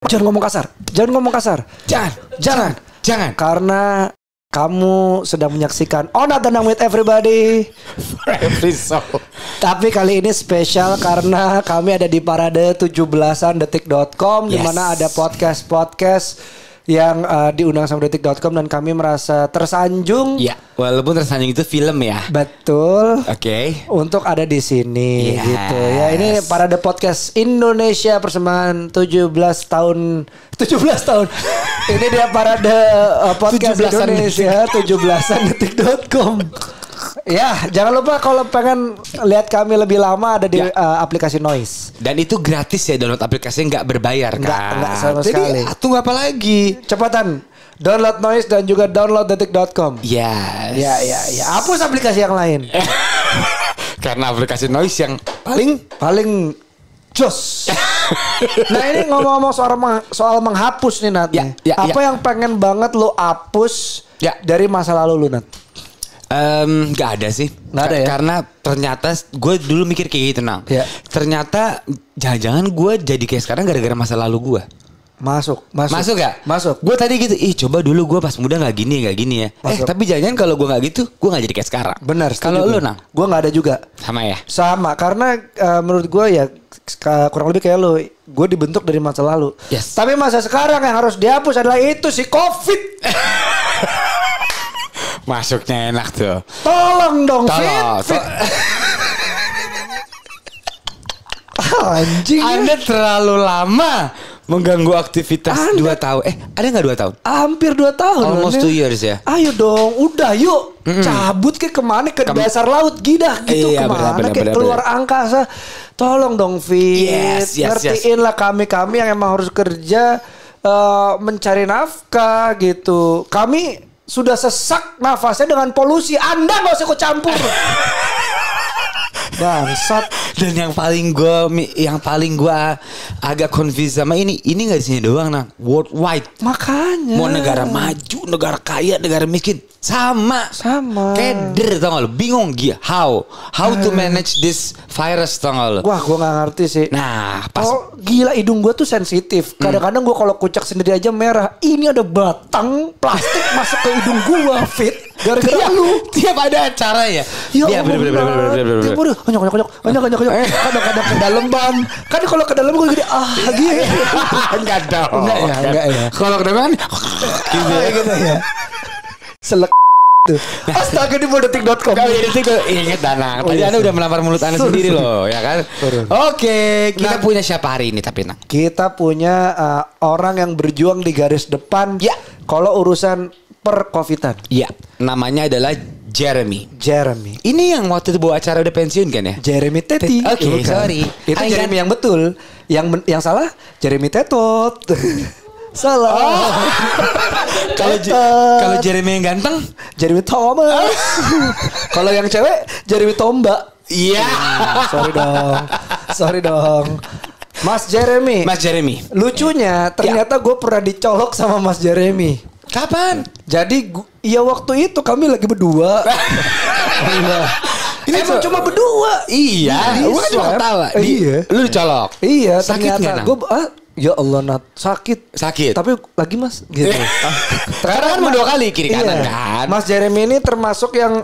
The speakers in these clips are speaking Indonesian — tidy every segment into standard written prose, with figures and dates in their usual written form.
Jangan ngomong kasar. Jangan ngomong kasar. Jangan. Karena kamu sedang menyaksikan On Tenang with Everybody. Tapi kali ini spesial karena kami ada di parade 17-an detik.com, di mana ada podcast yang diundang sama detik.com dan kami merasa tersanjung. Ya, walaupun tersanjung itu film ya. Betul. Oke. Untuk ada di sini gitu ya. Ini parade podcast Indonesia persembahan 17 tahun. Ini dia parade podcast 17-an Indonesia 17-an detik.com. Ya, jangan lupa kalau pengen lihat kami lebih lama ada di aplikasi Noise. Dan itu gratis ya, download aplikasinya, nggak berbayar kan? Nggak sama sekali. Jadi tunggu apa lagi? Cepatan download Noise dan juga download detik.com. Yes. Ya. Hapus aplikasi yang lain. Karena aplikasi Noise yang paling jos. Nah ini ngomong-ngomong soal menghapus nih Nat. Apa yang pengen banget lo hapus dari masa lalu lu Nat? Nggak ada sih. Nggak ada ya? Karena ternyata gue dulu mikir kayak gitu Nang. Ternyata jangan-jangan gue jadi kayak sekarang gara-gara masa lalu gue. Masuk gak? Masuk. Gue tadi gitu, coba dulu gue pas muda gak gini ya. Tapi jangan kalau gue gak gitu, gue gak jadi kayak sekarang. Benar. Kalau lu Nang? Gue gak ada juga. Sama ya? Sama, karena menurut gue ya kurang lebih kayak lu. Gue dibentuk dari masa lalu. Yes. Tapi masa sekarang yang harus dihapus adalah itu si COVID. Masuknya enak tuh. Tolong dong, Fit. Anjing. Anda terlalu lama mengganggu aktivitas 2 tahun. Ada gak 2 tahun? Hampir 2 tahun. Almost 2 years ya. Ayo dong, udah yuk. Cabut ke kemana, ke dasar laut gidah gitu. Iya, kemana bener, keluar angkasa. Tolong dong Fit. Yes, ngertiin lah kami yang emang harus kerja mencari nafkah gitu. Kami sudah sesak nafasnya dengan polusi. Anda gak usah ikut campur. Bangsat. Dan yang paling gue agak confused sama ini nggak di sini doang Nang, worldwide. Makanya mau negara maju, negara kaya, negara miskin sama keder, tau gak lo, bingung dia how to manage this virus, tau gak lo. Wah gue gak ngerti sih. Nah pas gila, hidung gue tuh sensitif. Kadang-kadang gue kalau kucak sendiri aja merah. Ini ada batang plastik masuk ke hidung gue, Fit. Gara-gara lu. Tiap ada acara ya. Iya bener. Konyok. Kadang-kadang ke dalam ban. Kan kalau ke dalam gue gede gitu. Enggak dong. Enggak ya. Kalau ke dalam gitu ya. Selek tuh. Astaga, di detik.com. Kau detik inget Danang. Tadi Anda udah melamar mulut Anda sendiri loh, ya kan? Oke, kita punya siapa hari ini tapi Nang? Kita punya orang yang berjuang di garis depan. Ya. Kalau urusan per-covidan. Iya, namanya adalah Jeremy. Ini yang waktu itu bawa acara udah pensiun kan ya? Jeremy Teti. Oke, sorry. Itu Jeremy yang betul. Yang salah Jeremy Tetot. Salah. Kalau Jeremy yang ganteng, Jeremy Thomas. Kalau yang cewek Jeremy Tomba. Iya. Sorry dong. Mas Jeremy. Lucunya ternyata gue pernah dicolok sama Mas Jeremy. Kapan? Jadi ya waktu itu kami lagi berdua. Ini emang cuma berdua. Iya. Gue kan cuma ketawa. Lu dicolok. Iya. Sakit ternyata gue ya Allah Nat, sakit. Tapi lagi Mas gitu. Karena kan mau 2 kali kiri kanan kan. Mas Jeremy ini termasuk yang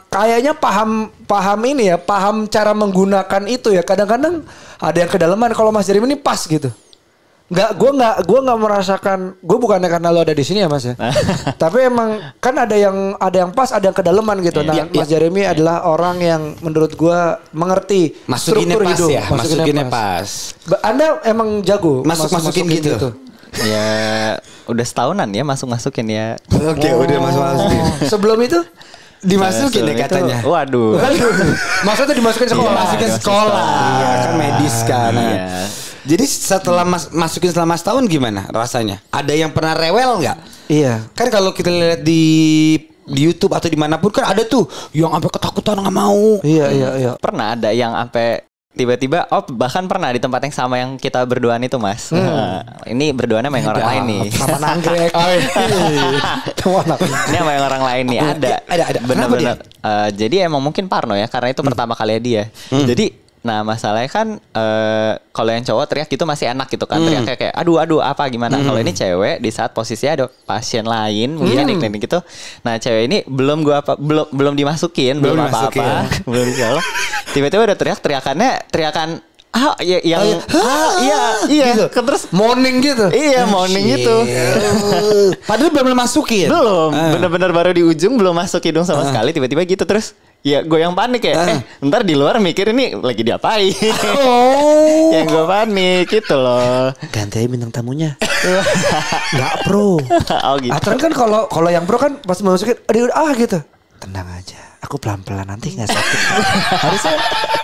kayaknya paham ini ya, paham cara menggunakan itu ya. Kadang-kadang ada yang kedalaman. Kalau Mas Jeremy ini pas gitu. Gue nggak merasakan. Gue bukannya karena lo ada di sini ya Mas ya. Tapi emang kan ada yang pas, ada yang kedalaman gitu. Nah, Mas Jeremy adalah orang yang menurut gue mengerti masukinnya struktur pas hidup. Ya. Masukinnya pas. Anda emang jago masukin gitu. Ya udah setahunan ya masukin ya. Oke, udah masukin. Sebelum itu dimasukin deh katanya. Waduh. Maksudnya dimasukin sekolah. Masukin sekolah. Iya kan medis kan. Iya. Jadi setelah masukin selama setahun gimana rasanya? Ada yang pernah rewel nggak? Iya. Kan kalau kita lihat di YouTube atau dimanapun kan ada tuh yang sampai ketakutan nggak mau. Iya. Pernah ada yang sampai tiba-tiba, bahkan pernah di tempat yang sama yang kita berduaan itu Mas. Ini berduaan sama yang orang lain nih. Sama Nanggrek. Ini sama yang orang lain nih. Ada. Benar-benar. Jadi emang mungkin parno ya, karena itu pertama kali dia. Jadi Nah masalahnya kan kalau yang cowok teriak gitu masih enak gitu kan, teriaknya kayak aduh apa gimana. Kalau ini cewek di saat posisinya ada pasien lain mungkin di klinik gitu. Nah cewek ini belum dimasukin, belum apa-apa, belum dicolok. Tiba-tiba udah teriakannya iya gitu. Terus Morning gitu. iya morning gitu. Padahal belum masukin. Belum, bener-bener baru di ujung, belum masuk hidung sama sekali. Tiba-tiba gitu terus. Ya gue yang panik ya. Ntar di luar mikir ini lagi diapain. Yang gue panik gitu loh. Ganti aja bintang tamunya. Nggak pro. Oh gitu. Aturan kan kalau yang pro kan pasti masukin gitu. Tenang aja. Aku pelan-pelan nanti nggak sakit.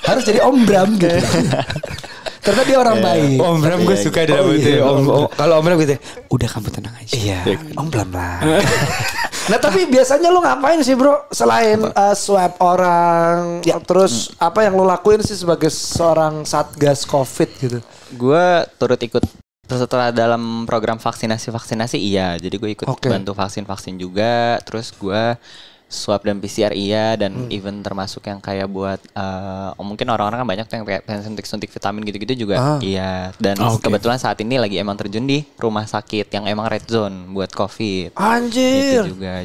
harus jadi Om Bram gitu. Karena dia orang baik. Om Bram gue suka dia gitu. Kalau Om Bram gitu, udah kamu tenang aja. Iya. Om pelan-pelan. Nah tapi biasanya lo ngapain sih bro selain swab orang, terus apa yang lo lakuin sih sebagai seorang satgas COVID gitu? Gue turut ikut setelah dalam program vaksinasi iya, jadi gue ikut bantu vaksin juga, terus gue swab dan PCR iya, dan even termasuk yang kayak buat mungkin orang-orang kan banyak tuh yang kayak suntik vitamin gitu-gitu juga iya, dan kebetulan saat ini lagi emang terjun di rumah sakit yang emang red zone buat COVID. Anjir. Gitu juga.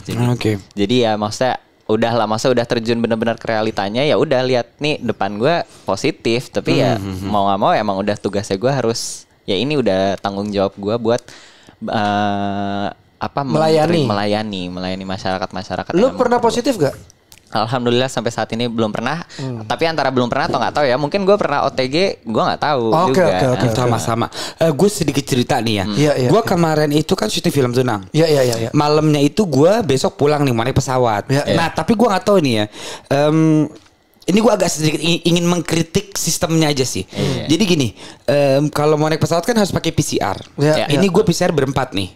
Jadi ya maksudnya udah terjun benar-benar ke realitanya, ya udah lihat nih depan gue positif, tapi ya mau nggak mau emang udah tugasnya gue harus, ya ini udah tanggung jawab gue buat melayani masyarakat. Lu pernah positif gak? Alhamdulillah sampai saat ini belum pernah. Tapi antara belum pernah atau nggak tahu ya. Mungkin gue pernah OTG, gue nggak tahu juga. Sama-sama. Gue sedikit cerita nih ya. Gue kemarin itu kan syuting film Tunang. Iya. Malamnya itu gue besok pulang nih naik pesawat. Nah tapi gue nggak tahu nih ya. Ini gue agak sedikit ingin mengkritik sistemnya aja sih. Jadi gini, kalau mau naik pesawat kan harus pakai PCR. Ini gue PCR berempat nih.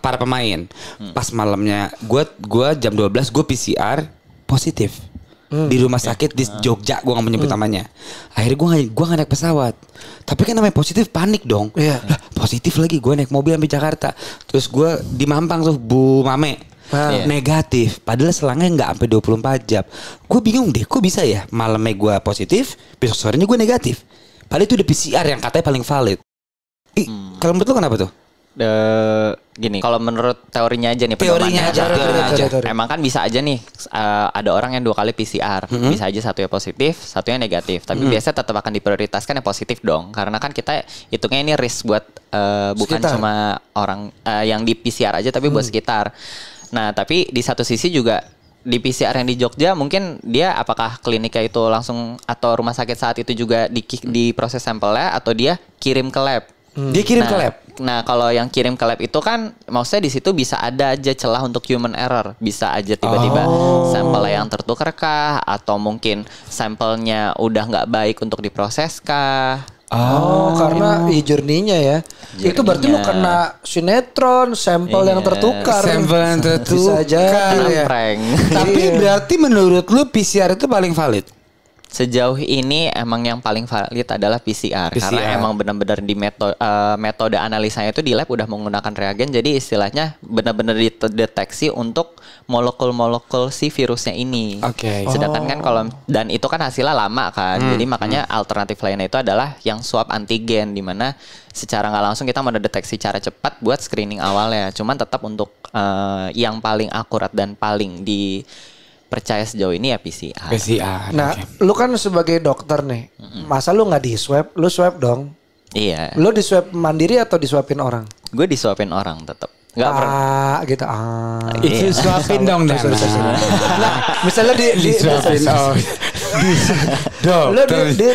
Para pemain. Pas malamnya gue jam 12 gue PCR positif di rumah sakit di Jogja, gue nggak menyebut namanya. Akhirnya gue nggak naik pesawat, tapi kan namanya positif panik dong. Lah, positif lagi, gue naik mobil sampai Jakarta, terus gue di Mampang tuh Bu Mame negatif, padahal selangnya nggak sampai 24 jam. Gue bingung deh, kok bisa ya malamnya gue positif, besok sorenya gue negatif, padahal itu udah PCR yang katanya paling valid. Kalau menurut lo kenapa tuh? Gini, kalau menurut teorinya aja nih, teorinya aja. Emang kan bisa aja nih ada orang yang 2 kali PCR, bisa aja satunya positif, satunya negatif. Tapi biasanya tetap akan diprioritaskan yang positif dong, karena kan kita hitungnya ini risk buat bukan cuma orang yang di PCR aja, tapi buat sekitar. Nah, tapi di satu sisi juga di PCR yang di Jogja mungkin dia apakah kliniknya itu langsung atau rumah sakit saat itu juga di proses sampelnya atau dia kirim ke lab. Dia kirim ke lab. Nah, kalau yang kirim ke lab itu kan maksudnya di situ bisa ada aja celah untuk human error. Bisa aja tiba-tiba sampelnya yang tertukar kah, atau mungkin sampelnya udah nggak baik untuk diproses kah. Karena journey-nya ya. Itu berarti lu kena sinetron, sampel yang tertukar. Bisa jadi ya. Tapi berarti menurut lu PCR itu paling valid? Sejauh ini emang yang paling valid adalah PCR. Karena emang benar-benar di metode analisanya itu di lab udah menggunakan reagen, jadi istilahnya benar-benar dideteksi untuk molekul-molekul si virusnya ini. Sedangkan kan kalau dan itu kan hasilnya lama kan, jadi makanya alternatif lainnya itu adalah yang swab antigen, di mana secara nggak langsung kita mendeteksi cara cepat buat screening awalnya. Cuman tetap untuk yang paling akurat dan paling percaya sejauh ini ya PCR. Nah, lu kan sebagai dokter nih, masa lu nggak di swab? Lu swab dong. Iya. Lu di swab mandiri atau disuapin orang? Gue disuapin orang tetap. Nggak pernah. Gitu. Itu suapin dong. Nah, misalnya disuapin. Lu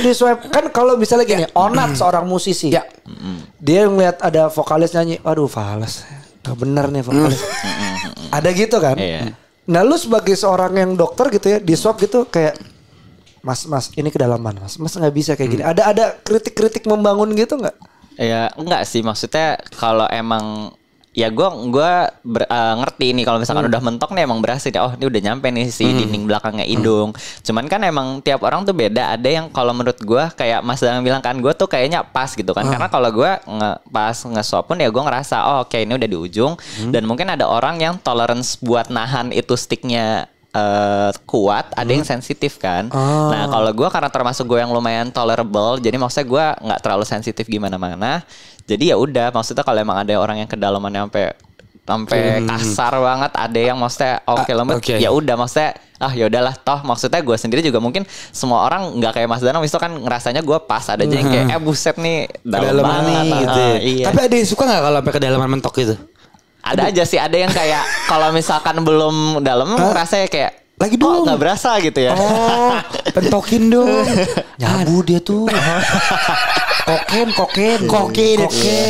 di swab kan kalau misalnya gini, Onat seorang musisi. Dia ngeliat ada vokalis nyanyi, aduh fals, nggak bener nih vokalis. Ada gitu kan? Nah lu sebagai seorang yang dokter gitu ya, di swab gitu kayak Mas ini kedalaman mas nggak bisa kayak gini. Ada kritik membangun gitu nggak? Ya enggak sih, maksudnya kalau emang ya gue ngerti nih kalau misalkan udah mentok nih emang berhasil ya, oh ini udah nyampe nih si dinding belakangnya hidung. Cuman kan emang tiap orang tuh beda. Ada yang kalau menurut gue kayak Mas Danang bilang kan, gue tuh kayaknya pas gitu kan. Karena kalau gue pas nge-swab pun ya gue ngerasa oh oke, ini udah di ujung. Dan mungkin ada orang yang tolerance buat nahan itu sticknya kuat, ada yang sensitif kan. Nah kalau gue karena termasuk gue yang lumayan tolerable, jadi maksudnya gue nggak terlalu sensitif gimana-mana. Jadi ya udah, maksudnya kalau emang ada orang yang kedalamannya sampai kasar banget, ada yang maksudnya lembut, ya udah maksudnya ya udahlah, toh maksudnya gue sendiri juga mungkin semua orang nggak kayak Mas Danang itu kan ngerasanya gue pas, ada aja yang kayak buset nih dalam banget gitu. Iya. Tapi ada yang suka nggak kalau sampai kedalaman mentok gitu? Ada aja sih, ada yang kayak kalau misalkan belum dalam rasanya kayak lagi dong, nggak berasa gitu ya. Pentokin dong. Nyabu dia tuh. kokain.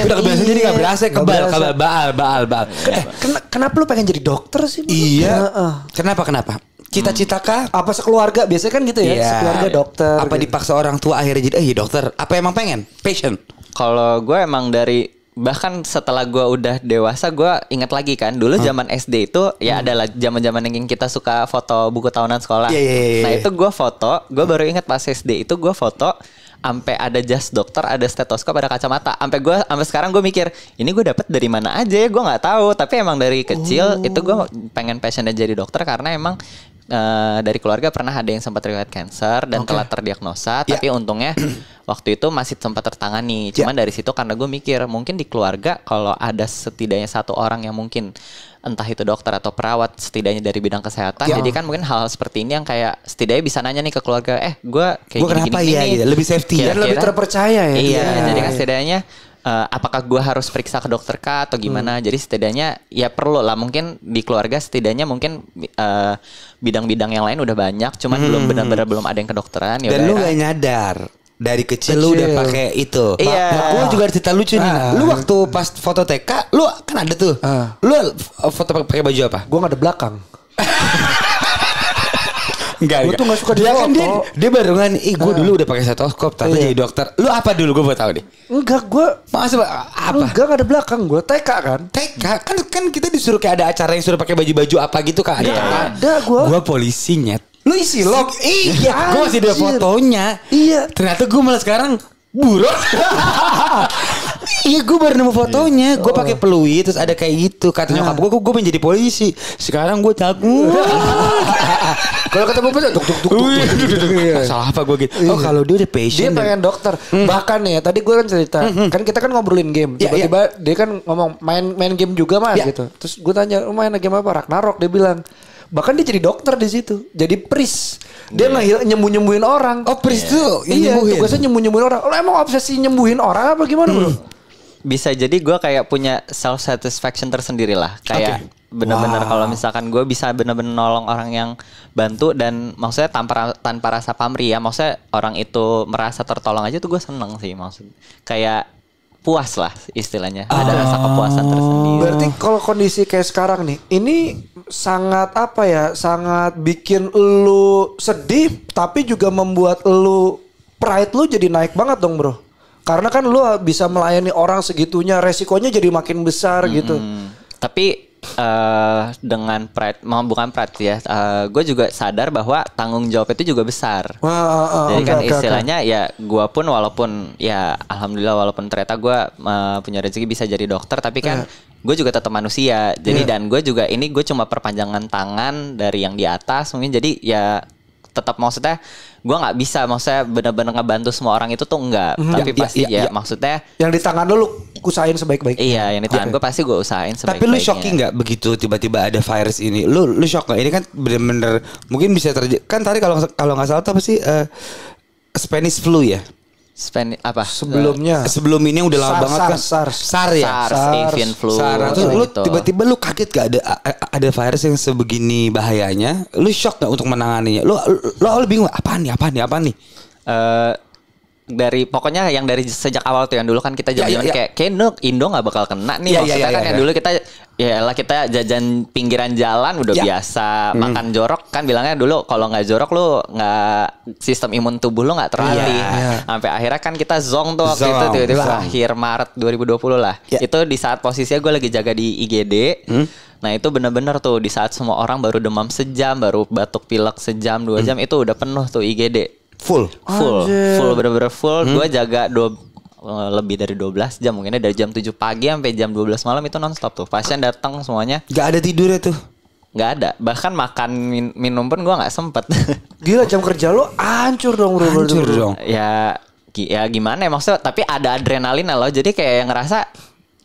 Udah kebiasaan jadi nggak berasa, baal. Kenapa lu pengen jadi dokter sih? Iya. Kenapa? Cita-cita kah? Apa sekeluarga? Biasanya kan gitu ya, sekeluarga dokter. Apa gitu. dipaksa orang tua akhirnya jadi dokter? Apa emang pengen? Passion? Kalau gue emang bahkan setelah gue udah dewasa, gue ingat lagi kan dulu zaman SD itu ya adalah zaman-zaman yang kita suka foto buku tahunan sekolah. Nah itu gue foto, gue baru ingat pas SD itu gue foto sampai ada jas dokter, ada stetoskop, ada kacamata. Sampai sekarang gue mikir, ini gue dapet dari mana aja ya, gue nggak tahu. Tapi emang dari kecil itu gue pengen passionnya jadi dokter karena emang dari keluarga pernah ada yang sempat riwayat cancer dan telah terdiagnosa, tapi untungnya waktu itu masih sempat tertangani. Cuman dari situ karena gue mikir mungkin di keluarga kalau ada setidaknya satu orang yang mungkin entah itu dokter atau perawat setidaknya dari bidang kesehatan, jadi kan mungkin hal seperti ini yang kayak setidaknya bisa nanya nih ke keluarga, gue kayak gini-gini gitu, lebih safety dan lebih terpercaya ya. Iya, jadi kan setidaknya apakah gue harus periksa ke dokter kah atau gimana? Jadi setidaknya ya perlu lah, mungkin di keluarga setidaknya mungkin bidang-bidang yang lain udah banyak, cuman benar-benar belum ada yang kedokteran. Dan lu gak nyadar dari kecil lu udah pakai itu. Iya. Nah, gue juga ada cerita lucu nih. Lu waktu pas foto TK, lu kan ada tuh. Lu foto pakai baju apa? Gue nggak ada belakang. Gue tuh gak suka dia kan dia barengan. Gue dulu udah pakai stetoskop, tapi jadi dokter. Lu apa dulu? Gue mau tahu deh. Enggak, gue apa? Enggak ada belakang. Gue TK kan. TK kan kita disuruh kayak ada acara yang suruh pakai baju-baju apa gitu kan? Ada gue. Gue polisinya. Lu isi log. Iya. Gue masih ada fotonya. Iya. Ternyata gue malah sekarang buron. Iya, gue baru nemu fotonya. Gue pakai peluit terus ada kayak gitu. Kata nyokap gue menjadi polisi. Sekarang gue takut. Kalau ketemu polisi tuk. Salah apa gue gitu? Oh, kalau dia udah passion. Dia pengen dokter. Bahkan ya tadi gue kan cerita, kan kita kan ngobrolin game. Tiba-tiba dia kan ngomong main game juga Mas gitu. Terus gue tanya, "Lu main game apa?" Ragnarok, dia bilang. Bahkan dia jadi dokter di situ. Jadi priest. Dia nyembuhin orang. Oh, priest tuh yang nyembuhin. Tugasnya nyembuhin orang. Lo emang obsesi nyembuhin orang apa gimana, Bro? Bisa jadi gue kayak punya self satisfaction tersendiri lah. Kayak benar-benar kalau misalkan gue bisa benar-benar nolong orang yang bantu, dan maksudnya tanpa rasa pamrih ya. Maksudnya orang itu merasa tertolong aja tuh gue seneng sih, maksud. Kayak puas lah istilahnya. Ada rasa kepuasan tersendiri. Berarti kalau kondisi kayak sekarang nih, ini sangat sangat bikin lu sedih, tapi juga membuat lu pride lu jadi naik banget dong, Bro. Karena kan lu bisa melayani orang segitunya, resikonya jadi makin besar gitu. Tapi dengan pride, bukan pride ya, gue juga sadar bahwa tanggung jawab itu juga besar. Jadi kan istilahnya ya gue pun walaupun ya alhamdulillah walaupun ternyata gue punya rezeki bisa jadi dokter, tapi kan gue juga tetap manusia. Jadi dan gue juga ini gue cuma perpanjangan tangan dari yang di atas mungkin. Jadi ya tetap maksudnya gue nggak bisa maksudnya benar-benar ngebantu semua orang itu tuh enggak. Tapi pasti maksudnya yang di tangan lu usahain sebaik-baiknya. Iya, yang di tangan gue pasti gue usahain sebaik-baiknya. Tapi lu shocking nggak begitu tiba-tiba ada virus ini? Lu shock nggak? Ini kan bener-bener mungkin bisa terjadi. Kan tadi kalau nggak salah tuh apa sih Spanish flu ya? Apa? Sebelum ini udah lama banget kan. SARS avian flu. Terus lu tiba-tiba lu kaget gak ada virus yang sebegini bahayanya? Lu shock gak untuk menanganinya? Lu bingung apa nih? Dari pokoknya yang dari sejak awal tuh yang dulu kan kita jalan kayak Indo nggak bakal kena nih, maksudnya kan yang dulu kita kita jajan pinggiran jalan udah biasa makan jorok kan bilangnya dulu kalau nggak jorok lu nggak sistem imun tubuh lu nggak terlatih. Sampai akhirnya kan kita zong tuh waktu itu tiba-tiba akhir Maret 2020 lah. Itu di saat posisinya gue lagi jaga di IGD. Nah itu benar-benar tuh di saat semua orang baru demam sejam, baru batuk pilek sejam 2 jam itu udah penuh tuh IGD. Full bener-bener full. Gue jaga lebih dari 12 jam mungkinnya, dari jam 7 pagi sampai jam 12 malam itu nonstop tuh. Pasien datang semuanya. Gak ada tidurnya tuh. nggak ada. Bahkan makan minum pun gue nggak sempet. Gila, jam kerja lo hancur dong bro. Hancur dong. Ya gimana ya maksudnya, tapi ada adrenalin loh. Jadi kayak yang ngerasa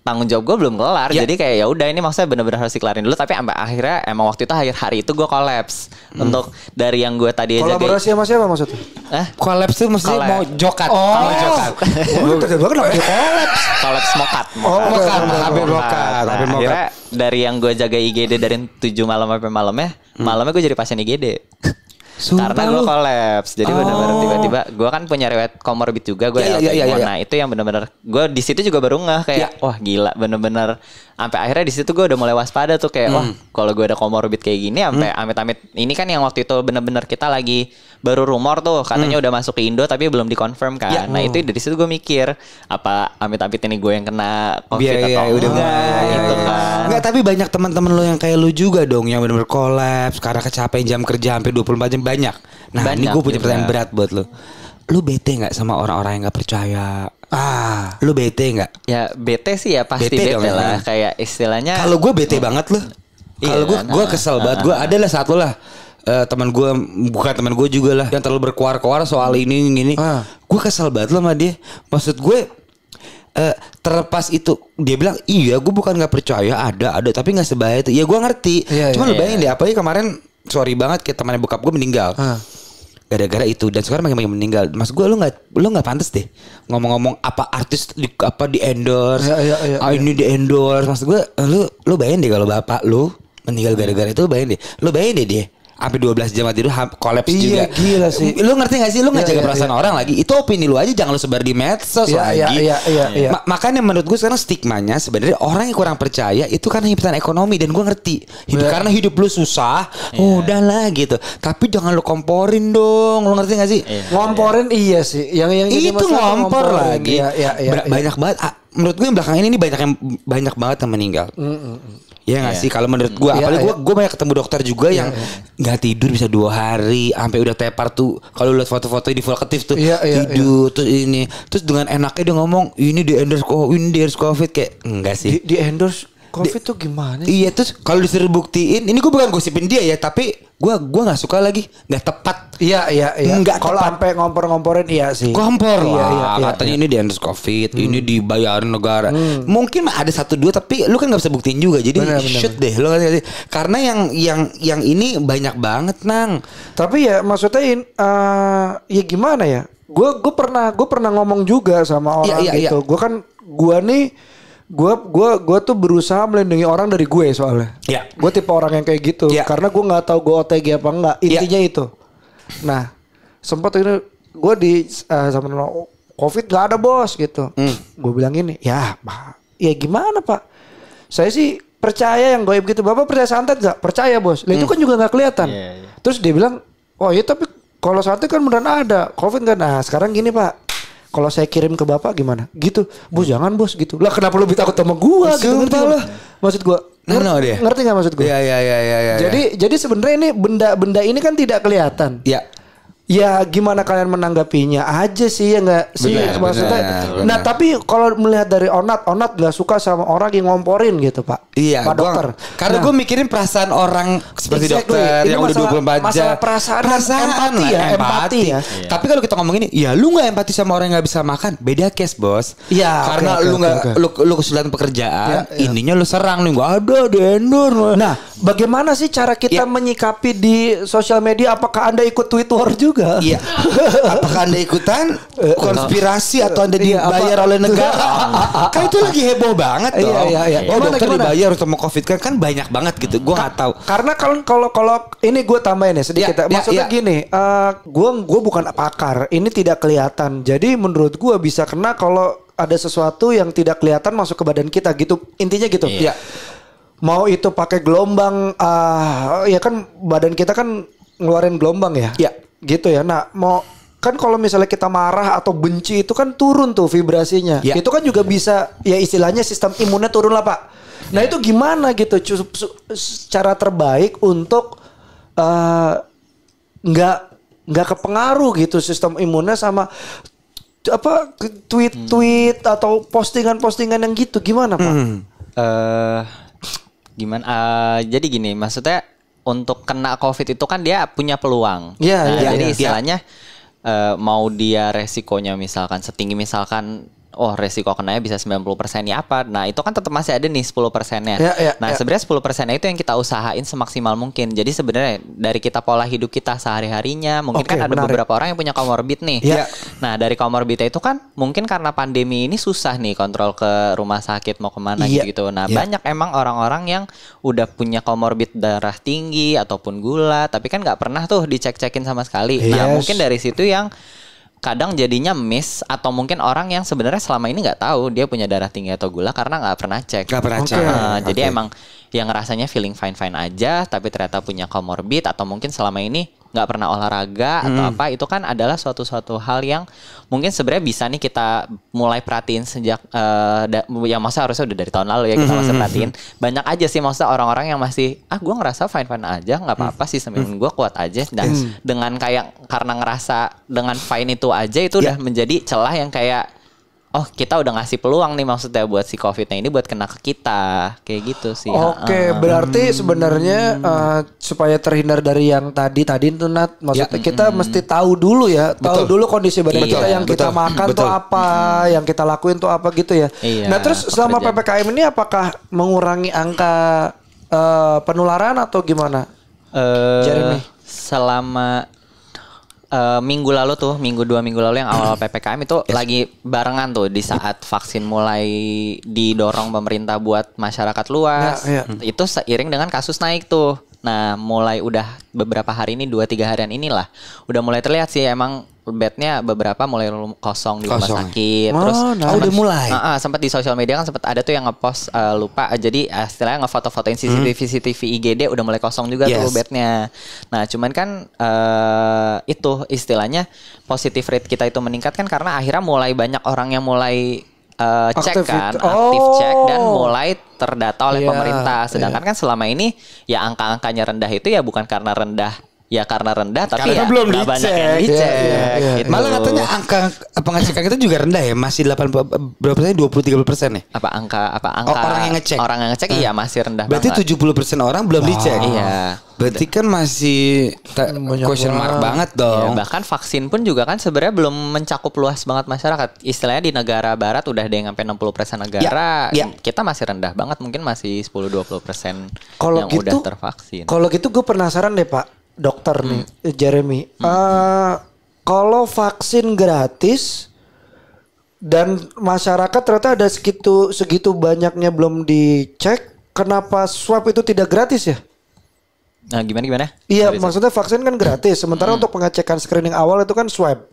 tanggung jawab gue belum kelar. Jadi kayak ya udah ini maksudnya bener-bener harus dikelarin dulu. Tapi sampai akhirnya emang waktu itu akhir hari itu gue kolaps. Untuk dari yang gue tadi aja kolaborasi sama siapa maksudnya? Kolaps tuh maksudnya mau jokat. Mau jokat. Kenapa dia kolaps? Kolaps mokat. Mokat. Akhirnya dari yang gue jaga IGD dari 7 malam sampai malamnya gue jadi pasien IGD. Sumpah karena gue kolaps. Jadi benar-benar tiba-tiba gue kan punya riwayat komorbid juga gue. Nah itu yang benar-benar gue di situ juga baru ngeh kayak wah gila benar-benar sampai akhirnya di situ gue udah mulai waspada tuh kayak wah kalau gue ada komorbid kayak gini sampai amit-amit ini kan yang waktu itu benar-benar kita lagi baru rumor tuh katanya udah masuk ke Indo tapi belum dikonfirm kan. Nah itu dari situ gue mikir apa amit-amit ini gue yang kena COVID atau enggak gitu kan. Enggak, tapi banyak teman-teman lo yang kayak lu juga dong yang benar-benar kolaps karena kecapean jam kerja sampai 24 jam banyak. Nah, ini gue punya pertanyaan berat buat lo. Lu bete nggak sama orang-orang yang nggak percaya? Lu bete nggak? Ya bete sih ya pasti bete lah. Kayak istilahnya. Kalau gue bete banget loh. Kalau gue kesel banget. Gue adalah saat lo lah. Teman gue bukan teman gue juga lah yang terlalu berkuar-kuar soal ini. Gue kesel banget loh sama dia. Maksud gue terlepas itu dia bilang iya gue bukan nggak percaya ada tapi nggak sebahaya itu. Ya gue ngerti. Cuma lu bayangin deh apalagi kemarin sorry banget kayak temannya bokap gue meninggal. Gara-gara itu dan sekarang makin meninggal. Mas gue lu nggak pantas deh ngomong-ngomong apa artis di endorse. Ini di endorse. Maksud gue lu bayangin deh kalau bapak lu meninggal gara-gara itu bayangin deh. Lu bayangin deh dia sampai 12 jam tidur kolaps juga. Gila sih. Lu ngerti gak sih? Lu gak jaga perasaan orang lagi. Itu opini lu aja, jangan lu sebar di medsos lagi. Makanya menurut gue sekarang stigmanya sebenarnya orang yang kurang percaya itu karena himpitan ekonomi dan gue ngerti. Karena hidup lu susah, udahlah gitu. Tapi jangan lu komporin dong. Lu ngerti gak sih? Ngomporin iya sih. Yang itu ngompor lagi. Banyak banget. Menurut gue yang belakangan ini banyak banget yang meninggal. Ya nggak sih kalau menurut gue, apalagi gue banyak ketemu dokter juga yang nggak tidur bisa 2 hari, sampai udah tepar tuh. Kalau lihat foto-foto di Volkatif tuh tidur terus ini, terus dengan enaknya dia ngomong ini di endorse COVID kayak enggak sih? Di endorse COVID tuh gimana sih? Iya terus kalau disuruh buktiin, ini gue bukan gosipin dia ya, tapi gue nggak suka lagi, nggak tepat. Iya. Nggak kalau sampai ngompor-ngomporin iya sih. Kompor lah. Katanya ini di endorse COVID, ini dibayarin negara. Mungkin ada 1-2 tapi lu kan nggak bisa buktiin juga. Jadi shoot deh lu kan. Karena yang ini banyak banget nang. Tapi ya maksudnya ya gimana ya? Gue pernah ngomong juga sama orang gitu. Gue tuh berusaha melindungi orang dari gue soalnya. Gue tipe orang yang kayak gitu. Karena gue nggak tahu gue OTG apa enggak. Intinya itu. Nah, sempat ini gue sama COVID nggak ada bos gitu. Gue bilang gini, ya gimana pak? Saya sih percaya yang goib gitu. Bapak percaya santet nggak? Percaya bos. Itu kan juga nggak kelihatan. Terus dia bilang, oh iya tapi kalau santet kan beneran ada. COVID kan. Nah sekarang gini pak. Kalau saya kirim ke bapak gimana? Gitu. Bos jangan bos gitu. Lah kenapa lebih takut sama gua gitu? Ngerti gak? Maksud gua. Ngerti gak maksud gua? Iya. Jadi sebenarnya ini benda ini kan tidak kelihatan. Iya. Ya gimana kalian menanggapinya aja sih ya nggak sih maksudnya. Bener. Nah tapi kalau melihat dari Onat nggak suka sama orang yang ngomporin gitu pak. Iya. Pak dokter. Karena gue mikirin perasaan orang seperti dokter yang udah 24 jam. Masalah perasaan empati ya. Tapi kalau kita ngomong ini, ya lu nggak empati sama orang yang nggak bisa makan, beda case bos. Iya. Karena lu nggak lu kesulitan pekerjaan, ininya lu serang nih nggak ada di endorse. Nah bagaimana sih cara kita menyikapi di sosial media? Apakah anda ikut tweet war juga? Iya. Apakah anda ikutan konspirasi atau anda dibayar oleh negara? Kan itu lagi heboh banget toh. Iya. Oh dokter dibayar untuk mau COVID kan banyak banget gitu. Gue nggak tahu. Karena kalau ini gue tambahin ya sedikit. Maksudnya gini, gue bukan pakar. Ini tidak kelihatan. Jadi menurut gue bisa kena kalau ada sesuatu yang tidak kelihatan masuk ke badan kita gitu. Intinya gitu. Iya. Mau itu pakai gelombang, ya kan badan kita kan ngeluarin gelombang ya. Iya. Gitu ya. Nah, kan kalau misalnya kita marah atau benci itu kan turun tuh vibrasinya. Ya. Itu kan juga bisa ya istilahnya sistem imunnya turun lah pak. Nah itu gimana gitu cara terbaik untuk nggak kepengaruh gitu sistem imunnya sama tweet atau postingan yang gitu gimana pak? Gimana? Jadi gini maksudnya untuk kena COVID itu kan dia punya peluang. Jadi istilahnya mau dia resikonya misalkan setinggi misalkan resiko kenanya bisa 90% ya apa. Nah itu kan tetap masih ada nih 10%-nya. Sebenarnya 10%-nya itu yang kita usahain semaksimal mungkin. Jadi sebenarnya dari kita pola hidup kita sehari-harinya, mungkin kan ada beberapa orang yang punya comorbid nih. Nah dari comorbid itu kan mungkin karena pandemi ini susah nih kontrol ke rumah sakit mau kemana gitu. Nah banyak emang orang-orang yang udah punya comorbid darah tinggi ataupun gula, tapi kan nggak pernah tuh dicek-cekin sama sekali. Nah mungkin dari situ yang kadang jadinya miss atau mungkin orang yang sebenarnya selama ini nggak tahu dia punya darah tinggi atau gula karena nggak pernah cek. Jadi emang yang rasanya feeling fine aja tapi ternyata punya comorbid atau mungkin selama ini nggak pernah olahraga atau apa, itu kan adalah suatu hal yang mungkin sebenarnya bisa nih kita mulai perhatiin sejak yang maksudnya harusnya udah dari tahun lalu ya kita masih perhatiin. Banyak aja sih maksudnya orang-orang yang masih gue ngerasa fine aja, nggak apa-apa sih, imun gue kuat aja, dan dengan karena ngerasa dengan fine itu aja itu udah menjadi celah yang kayak kita udah ngasih peluang nih maksudnya buat si COVID-nya ini buat kena ke kita. Kayak gitu sih. Berarti sebenarnya supaya terhindar dari yang tadi itu Nat, maksudnya kita mesti tahu dulu ya. Tahu dulu kondisi badan kita, yang kita makan tuh apa, yang kita lakuin tuh apa gitu ya. Nah terus selama PPKM ini apakah mengurangi angka penularan atau gimana? Jeremy? Selama minggu lalu tuh, dua minggu lalu yang awal PPKM itu lagi barengan tuh di saat vaksin mulai didorong pemerintah buat masyarakat luas. Itu seiring dengan kasus naik tuh. Nah mulai udah beberapa hari ini 2-3 harian inilah udah mulai terlihat sih emang bednya beberapa mulai kosong di rumah sakit. Terus udah mulai. Sempat di sosial media kan sempat ada tuh yang ngepost lupa. Jadi istilahnya ngefoto-fotoin CCTV IGD udah mulai kosong juga tuh bednya. Nah cuman kan itu istilahnya positive rate kita itu meningkat kan karena akhirnya mulai banyak orang yang mulai aktif cek dan mulai terdata oleh pemerintah. Sedangkan kan selama ini ya angka-angkanya rendah itu ya bukan karena rendah tapi karena ya belum banyak yang dicek. Gitu. Malah katanya angka pengecekan kita juga rendah ya, masih 20-30% ya. Angka orang yang ngecek iya masih rendah. Berarti 70% orang belum dicek. Iya. Berarti kan masih question mark banget dong. Bahkan vaksin pun juga kan sebenarnya belum mencakup luas banget masyarakat. Istilahnya di negara barat udah ada yang sampai 60% negara. Kita masih rendah banget, mungkin masih 10-20% yang udah tervaksin. Kalau gitu gue penasaran deh Pak Dokter nih Jeremy. Kalau vaksin gratis dan masyarakat ternyata ada segitu banyaknya belum dicek, kenapa swab itu tidak gratis ya? Nah gimana? Iya maksudnya vaksin kan gratis, sementara untuk pengecekan screening awal itu kan swab.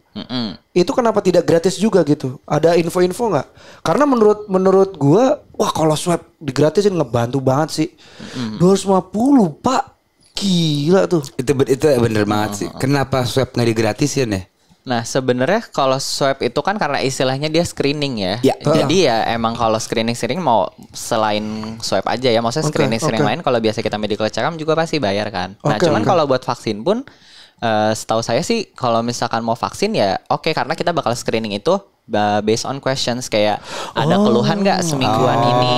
Itu kenapa tidak gratis juga gitu? Ada info-info nggak? Karena menurut gua, kalau swab digratisin ngebantu banget sih. 250 Pak, gila tuh. Itu bener banget sih. Kenapa swab nggak digratisin ya? Nah sebenarnya kalau swab itu kan karena istilahnya dia screening ya. Jadi ya emang kalau screening mau selain swab aja ya, maksudnya screening lain kalau biasa kita medical check-up juga pasti bayar kan. Nah cuman kalau buat vaksin pun setahu saya sih kalau misalkan mau vaksin ya karena kita bakal screening itu based on questions kayak ada keluhan nggak semingguan ini,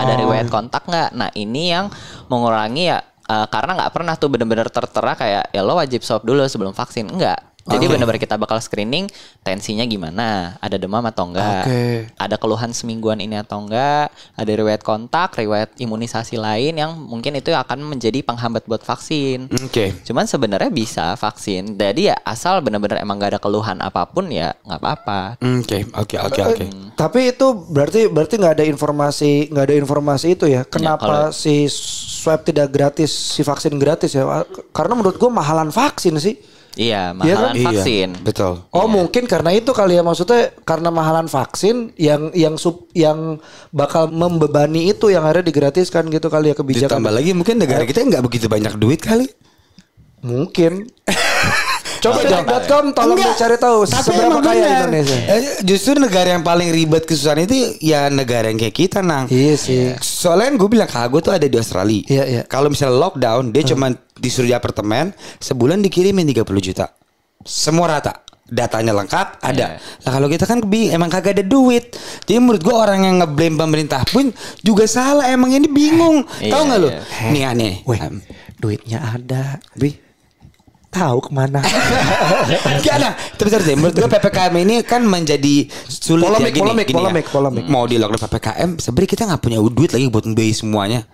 ada riwayat kontak nggak. Nah ini yang mengurangi ya karena nggak pernah tuh bener-bener tertera kayak ya lo wajib swab dulu sebelum vaksin, enggak. Jadi benar-benar kita bakal screening tensinya gimana, ada demam atau enggak, ada keluhan semingguan ini atau enggak, ada riwayat kontak, riwayat imunisasi lain yang mungkin itu akan menjadi penghambat buat vaksin. Cuman sebenarnya bisa vaksin, jadi ya asal benar-benar emang nggak ada keluhan apapun ya nggak apa-apa. Oke. Tapi itu berarti nggak ada informasi itu ya? Kenapa si swab tidak gratis, si vaksin gratis ya? Karena menurut gue mahalan vaksin sih. Iya, mahalan vaksin. Betul. Mungkin karena itu kali ya, maksudnya karena mahalan vaksin yang bakal membebani itu yang akhirnya digratiskan gitu kali ya kebijakan. Ditambah lagi mungkin negara kita nggak begitu banyak duit kali. Mungkin. Coba detik.com tolong dicari tahu seberapa kaya Indonesia. Justru negara yang paling ribet kesusahan itu ya negara yang kayak kita, Nang. Iya sih. Soalnya gue bilang gue tuh ada di Australia. Iya. Kalau misalnya lockdown, dia cuma disuruh di apartemen, sebulan dikirimin 30 juta. Semua rata. datanya lengkap ada. Lah kalau kita kan emang kagak ada duit. Jadi menurut gua orang yang ngeblame pemerintah pun juga salah. Emang ini bingung. Tahu nggak lu? Nih aneh. Duitnya ada. Tahu kemana? Gak ada. Tapi serius deh, menurut gue PPKM ini kan menjadi sulit polemik, ya gini. Polemik. Mau di lockdown PPKM, sebenarnya kita nggak punya duit lagi buat membiayai semuanya.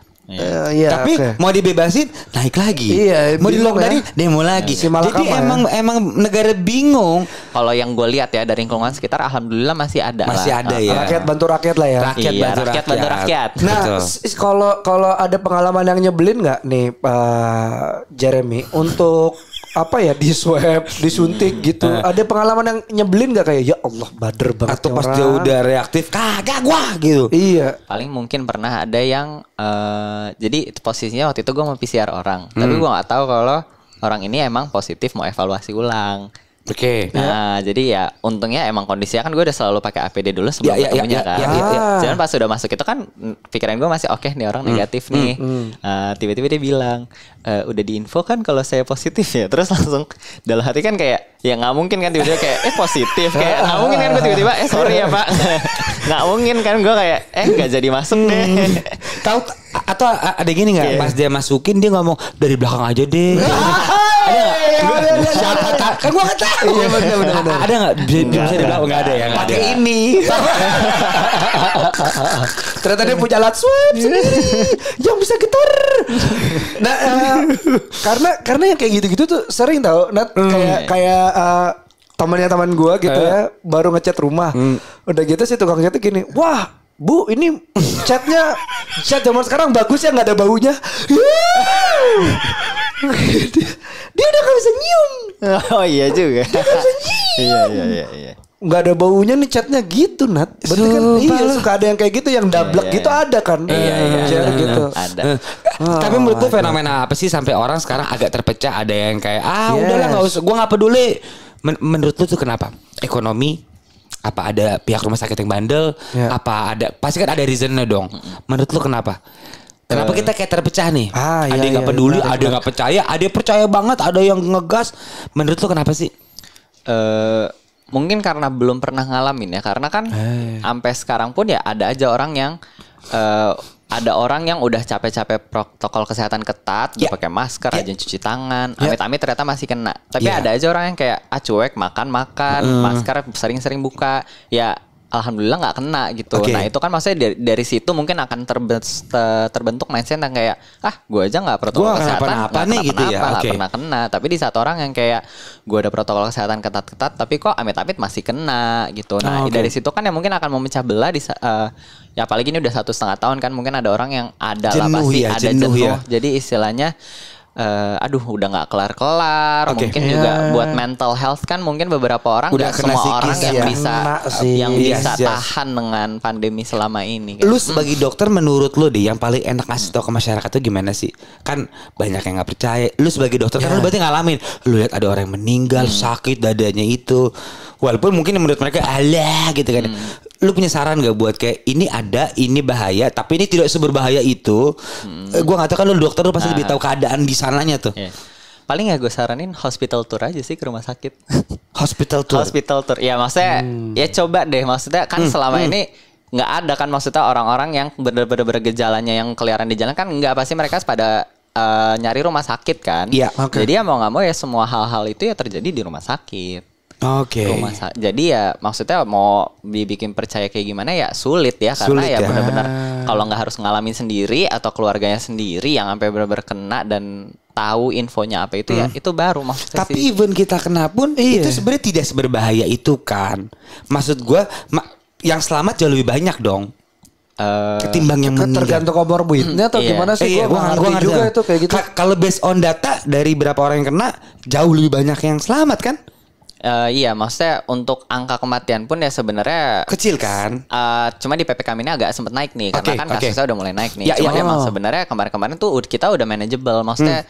Tapi mau dibebasin naik lagi. Mau di lockdownin demo lagi. Jadi emang negara bingung. Kalau yang gue lihat ya dari lingkungan sekitar, alhamdulillah masih ada ya. Rakyat bantu rakyat lah ya. Rakyat bantu rakyat. Nah, kalau ada pengalaman yang nyebelin nggak nih Pak Jeremy untuk apa ya, di swab, disuntik gitu. Ada pengalaman yang nyebelin gak kayak ya Allah bader banget. Atau pas dia udah reaktif kagak gua gitu. Iya. Paling mungkin pernah ada yang jadi posisinya waktu itu gue mau PCR orang, tapi gue nggak tahu kalau orang ini emang positif, mau evaluasi ulang. Oke. Nah, jadi ya untungnya emang kondisinya kan gue udah selalu pakai APD dulu sebelum ketemunya kan. Jangan pas sudah masuk itu kan pikiran gue masih oke nih orang negatif nih. Tiba-tiba dia bilang udah diinfo kan kalau saya positif ya. Terus langsung dalam hati kan kayak ya nggak mungkin kan tiba-tiba kayak positif, kayak nggak mungkin kan gue tiba-tiba sorry ya Pak. Nggak mungkin kan gue kayak nggak jadi masuk deh. Tahu atau ada gini nggak? Pas dia masukin dia ngomong dari belakang aja deh. Ada nggak? Siapa tak? Kan gue nggak tahu. Iya benar. Ada nggak? Bisa dibilang nggak ada ya? Pakai ini. Ternyata dia punya alat swab sendiri yang bisa getar. Nah, karena yang kayak gitu-gitu tuh sering tau. Nat kayak teman gue gitu ya, baru ngecat rumah. Udah gitu sih tukang catnya gini, wah Bu, ini cat zaman sekarang bagus ya, nggak ada baunya. Dia udah gak bisa nyium. Oh iya juga. Dia gak bisa nyium. Iya. Nggak ada baunya nih catnya gitu, Nat. Berarti kan suka ada yang kayak gitu, yang dablek gitu ada kan. Iya. Gitu. Ada. Tapi menurut lu fenomena apa sih sampai orang sekarang agak terpecah? Ada yang kayak udahlah nggak usah, gue nggak peduli. Menurut lu tuh kenapa? Ekonomi? Apa ada pihak rumah sakit yang bandel? Apa ada? Pasti kan ada reasonnya dong. Menurut lu kenapa? Kenapa kita kayak terpecah nih? Ada yang nggak peduli, ada yang nggak percaya, ada yang percaya banget, ada yang ngegas. Menurut lu kenapa sih? Mungkin karena belum pernah ngalamin ya. Karena kan sampai sekarang pun ya ada aja orang yang ada orang yang udah capek-capek protokol kesehatan ketat, dia pakai masker, rajin cuci tangan, amit-amit ternyata masih kena. Tapi ada aja orang yang kayak cuek, makan, masker sering-sering buka, ya alhamdulillah nggak kena gitu. Nah itu kan maksudnya dari situ mungkin akan terbentuk mindset yang kayak gue aja nggak protokol kesehatan nggak pernah kena. Tapi di saat orang yang kayak gue ada protokol kesehatan ketat-ketat, tapi kok amit-amit masih kena gitu. Nah dari situ kan yang mungkin akan memecah belah ya apalagi ini udah 1,5 tahun kan, mungkin ada orang yang ada jenuh, lah pasti ada jenuh. Jadi istilahnya udah nggak kelar-kelar. Mungkin juga buat mental health kan mungkin beberapa orang udah gak semua orang yang bisa tahan dengan pandemi selama ini. Lu sebagai dokter menurut lu deh yang paling enak ngasih tau ke masyarakat tuh gimana sih? Kan banyak yang nggak percaya. Lu sebagai dokter kan lu berarti ngalamin. Lu lihat ada orang yang meninggal sakit dadanya itu. Walaupun mungkin menurut mereka alah gitu kan. Lu punya saran gak buat kayak ini bahaya tapi ini tidak seberbahaya itu? Gua nggak tahu kan lu dokter lu pasti lebih tahu keadaan di sananya tuh. Paling ya gue saranin hospital tour aja sih ke rumah sakit. Hospital tour. Ya maksudnya ya coba deh, maksudnya kan selama ini nggak ada kan, maksudnya orang-orang yang bener-bener gejalanya yang keliaran di jalan kan nggak, pasti mereka pada nyari rumah sakit kan. Jadi ya mau nggak mau ya semua hal-hal itu ya terjadi di rumah sakit. Jadi ya maksudnya mau dibikin percaya kayak gimana ya sulit ya, karena ya benar-benar kalau nggak harus ngalamin sendiri atau keluarganya sendiri yang sampai benar-benar kena dan tahu infonya apa itu ya itu baru maksudnya. Tapi even kita kena pun itu sebenarnya tidak seberbahaya itu kan. Maksud gue yang selamat jauh lebih banyak dong. Ketimbang yang meninggal. Tergantung komorbidnya atau gimana sih? Gua ngerti juga itu kayak gitu. Kalau based on data dari berapa orang yang kena jauh lebih banyak yang selamat kan? Iya, maksudnya untuk angka kematian pun ya sebenarnya kecil kan. Cuma di PPKM ini agak sempat naik nih, karena kan kasusnya udah mulai naik nih. Cuma emang sebenarnya kemarin-kemarin tuh kita udah manageable, maksudnya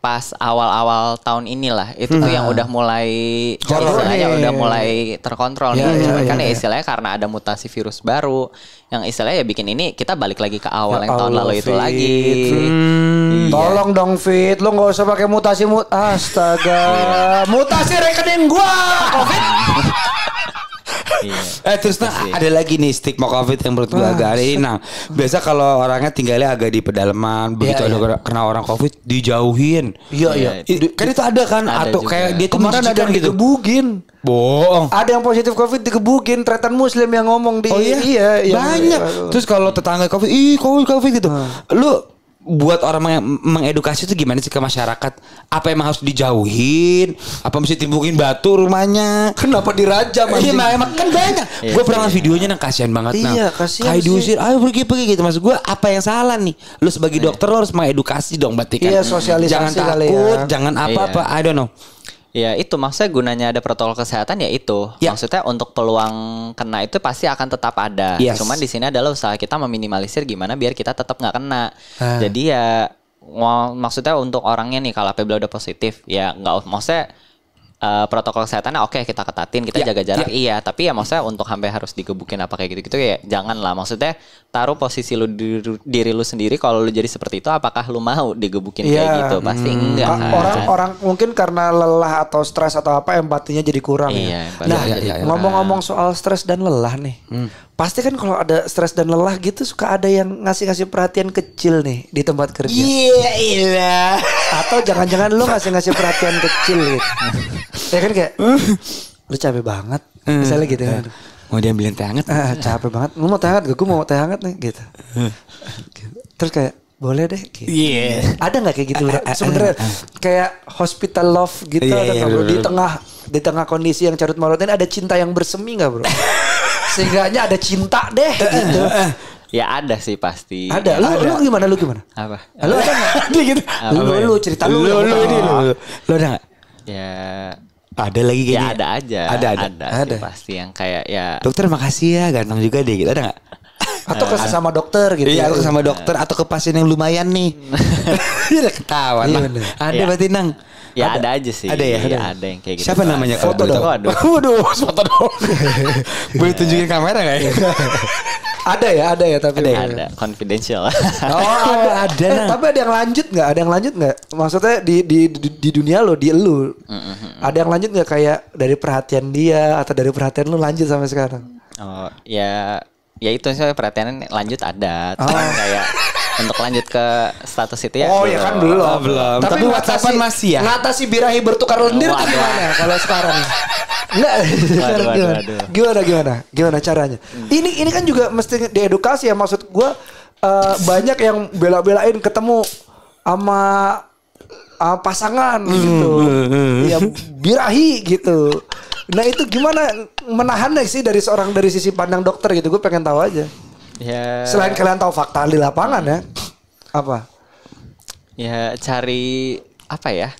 pas awal-awal tahun inilah itu tuh yang udah mulai istilahnya udah mulai terkontrol nih. Kan ya istilahnya karena ada mutasi virus baru yang istilahnya ya bikin ini kita balik lagi ke awal yang tahun lalu itu lagi. Tolong dong Fit, lo nggak usah pakai mutasi astaga. Mutasi rekening gua Covid. Terus ada lagi nih stigma Covid yang menurut gue agak aneh. Nah, biasa kalau orangnya tinggalnya agak di pedalaman, begitu ada kena orang Covid dijauhin. Iya. Kan itu ada kan atau juga. kayak dia tuh Kemarin ada yang gitu. digebugin. Bohong. Ada yang positif Covid digebugin, tretan Muslim yang ngomong di. Iya. Banyak. Terus kalau tetangga Covid, Covid gitu. Lu buat orang mengedukasi itu gimana sih ke masyarakat? Apa emang harus dijauhin? Apa mesti timbukin batu rumahnya? Kenapa dirajam? Iya emang kan banyak. Gue pernah videonya yang kasihan banget. Iya, kasihan kayak sih. diusir, ayo pergi gitu. Maksud gue apa yang salah nih? Lu sebagai dokter lu harus mengedukasi dong berarti kan. Iya, sosialisasi jangan kali takut, ya. jangan apa-apa. I don't know. Ya itu maksudnya gunanya ada protokol kesehatan ya itu. Ya. Maksudnya untuk peluang kena itu pasti akan tetap ada. Yes. Cuman di sini adalah usaha kita meminimalisir gimana biar kita tetap nggak kena. Jadi ya maksudnya untuk orangnya nih kalau apabila udah positif ya nggak maksudnya protokol kesehatannya oke kita ketatin, kita jaga jarak iya, tapi ya maksudnya untuk sampai harus digebukin apa kayak gitu-gitu ya jangan lah. Maksudnya taruh posisi lu diri lu sendiri kalau lu jadi seperti itu apakah lu mau digebukin kayak gitu? Pasti enggak. Orang mungkin karena lelah atau stres atau apa empatinya jadi kurang ya. Nah, ngomong-ngomong soal stres dan lelah nih. Pasti kan kalau ada stres dan lelah gitu suka ada yang ngasih perhatian kecil nih di tempat kerja. Iya. Atau jangan-jangan lu ngasih perhatian kecil gitu. Ya kan kayak lu capek banget. Misalnya gitu kan. Mau diambilin teh hangat? Capek banget. Lu mau teh hangat gak? Gue mau teh hangat nih gitu. Terus kayak boleh deh gitu. Ada nggak kayak gitu sebenarnya kayak hospital love gitu bro? Di tengah kondisi yang carut marut ini ada cinta yang bersemi nggak bro? Sehingganya ada cinta deh gitu. Ya ada sih pasti. Ada. Lu gimana? Apa? Lu ada nggak? Gitu. Lu cerita lu. Lu ada nggak? Ya ada lagi ya kayaknya. ada aja. Ada. Sih, pasti yang kayak ya. Dokter makasih ya, ganteng juga deh. Gitu ada nggak? Atau ke sesama dokter gitu. Iya, atau sama dokter atau ke pasien yang lumayan nih. Iya ketahuan. Ada berarti Nang. Ya ada aja sih. Ada ya? Ada yang kayak gitu. Siapa namanya? Foto dong. Waduh, foto dong. Boleh tunjukin kamera nggak ya? Ada ya tapi ada confidential. Ada. Tapi ada yang lanjut nggak? Maksudnya di dunia lo, di lu. Ada yang lanjut nggak kayak dari perhatian dia atau dari perhatian lu lanjut sampai sekarang? Oh ya itu saya perhatiannya lanjut ada. Kayak untuk lanjut ke status itu ya. Oh ya kan belum. Tapi WhatsAppan masih ya. Ngatasi birahi bertukar lendir tuh gimana kalau sekarang? Enggak. Gimana caranya? Ini kan juga mesti diedukasi ya, maksud gua banyak yang bela-belain ketemu sama pasangan gitu. Ya birahi gitu. Nah itu gimana menahannya sih dari sisi pandang dokter gitu? Gue pengen tahu aja. Ya. Selain kalian tahu fakta di lapangan ya, apa? Ya cari apa ya?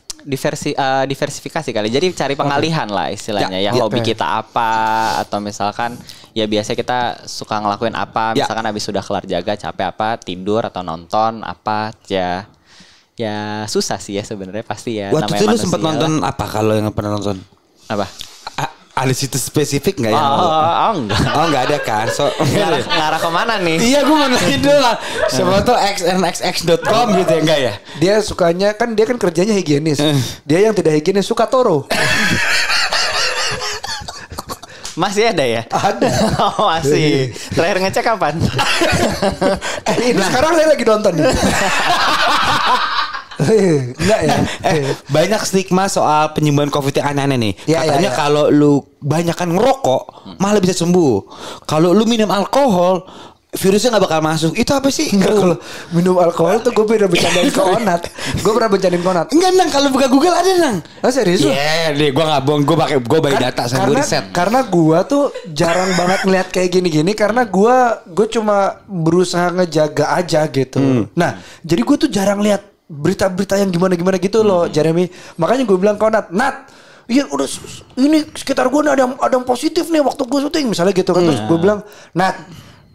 Diversifikasi kali. Jadi cari pengalihan lah istilahnya. Ya hobi kita apa atau misalkan ya biasa kita suka ngelakuin apa? Misalkan habis sudah kelar jaga capek apa? Tidur atau nonton apa? Ya susah sih ya sebenarnya pasti ya. Waktu itu lu sempat nonton apa kalau yang pernah nonton? Apa? Ada situs spesifik nggak ya? Nggak ada kan? So ngarah kemana nih? Iya, gue mau nanya doang. Siapa tuh xnxx.com gitu ya, enggak ya? Dia sukanya kan dia kan kerjanya higienis. Dia yang tidak higienis suka toro. Masih ada ya? Ada. Oh, masih. Terakhir ngecek kapan? Ini sekarang saya lagi nonton nih. Enggak ya. Banyak stigma soal penyembuhan COVID yang aneh-aneh nih. Katanya kalau lu banyakan ngerokok malah bisa sembuh. Kalau lu minum alkohol virusnya nggak bakal masuk. Itu apa sih? Enggak, kalau minum alkohol tuh gue pernah bercandain ke Onat. Gue pernah bercandain ke Onat. Enggak Nang, kalau buka Google ada Nang. Oh serius? Iya deh, gue nggak bohong. Gue pakai data saya gue riset. Karena gue tuh jarang banget ngeliat kayak gini-gini. Karena gue cuma berusaha ngejaga aja gitu. Nah jadi gue tuh jarang lihat berita-berita yang gimana-gimana gitu loh, Jeremy. Makanya gue bilang ke Nat, iya udah ini sekitar gue ada yang positif nih waktu gue syuting misalnya gitu kan. Terus gue bilang, Nat,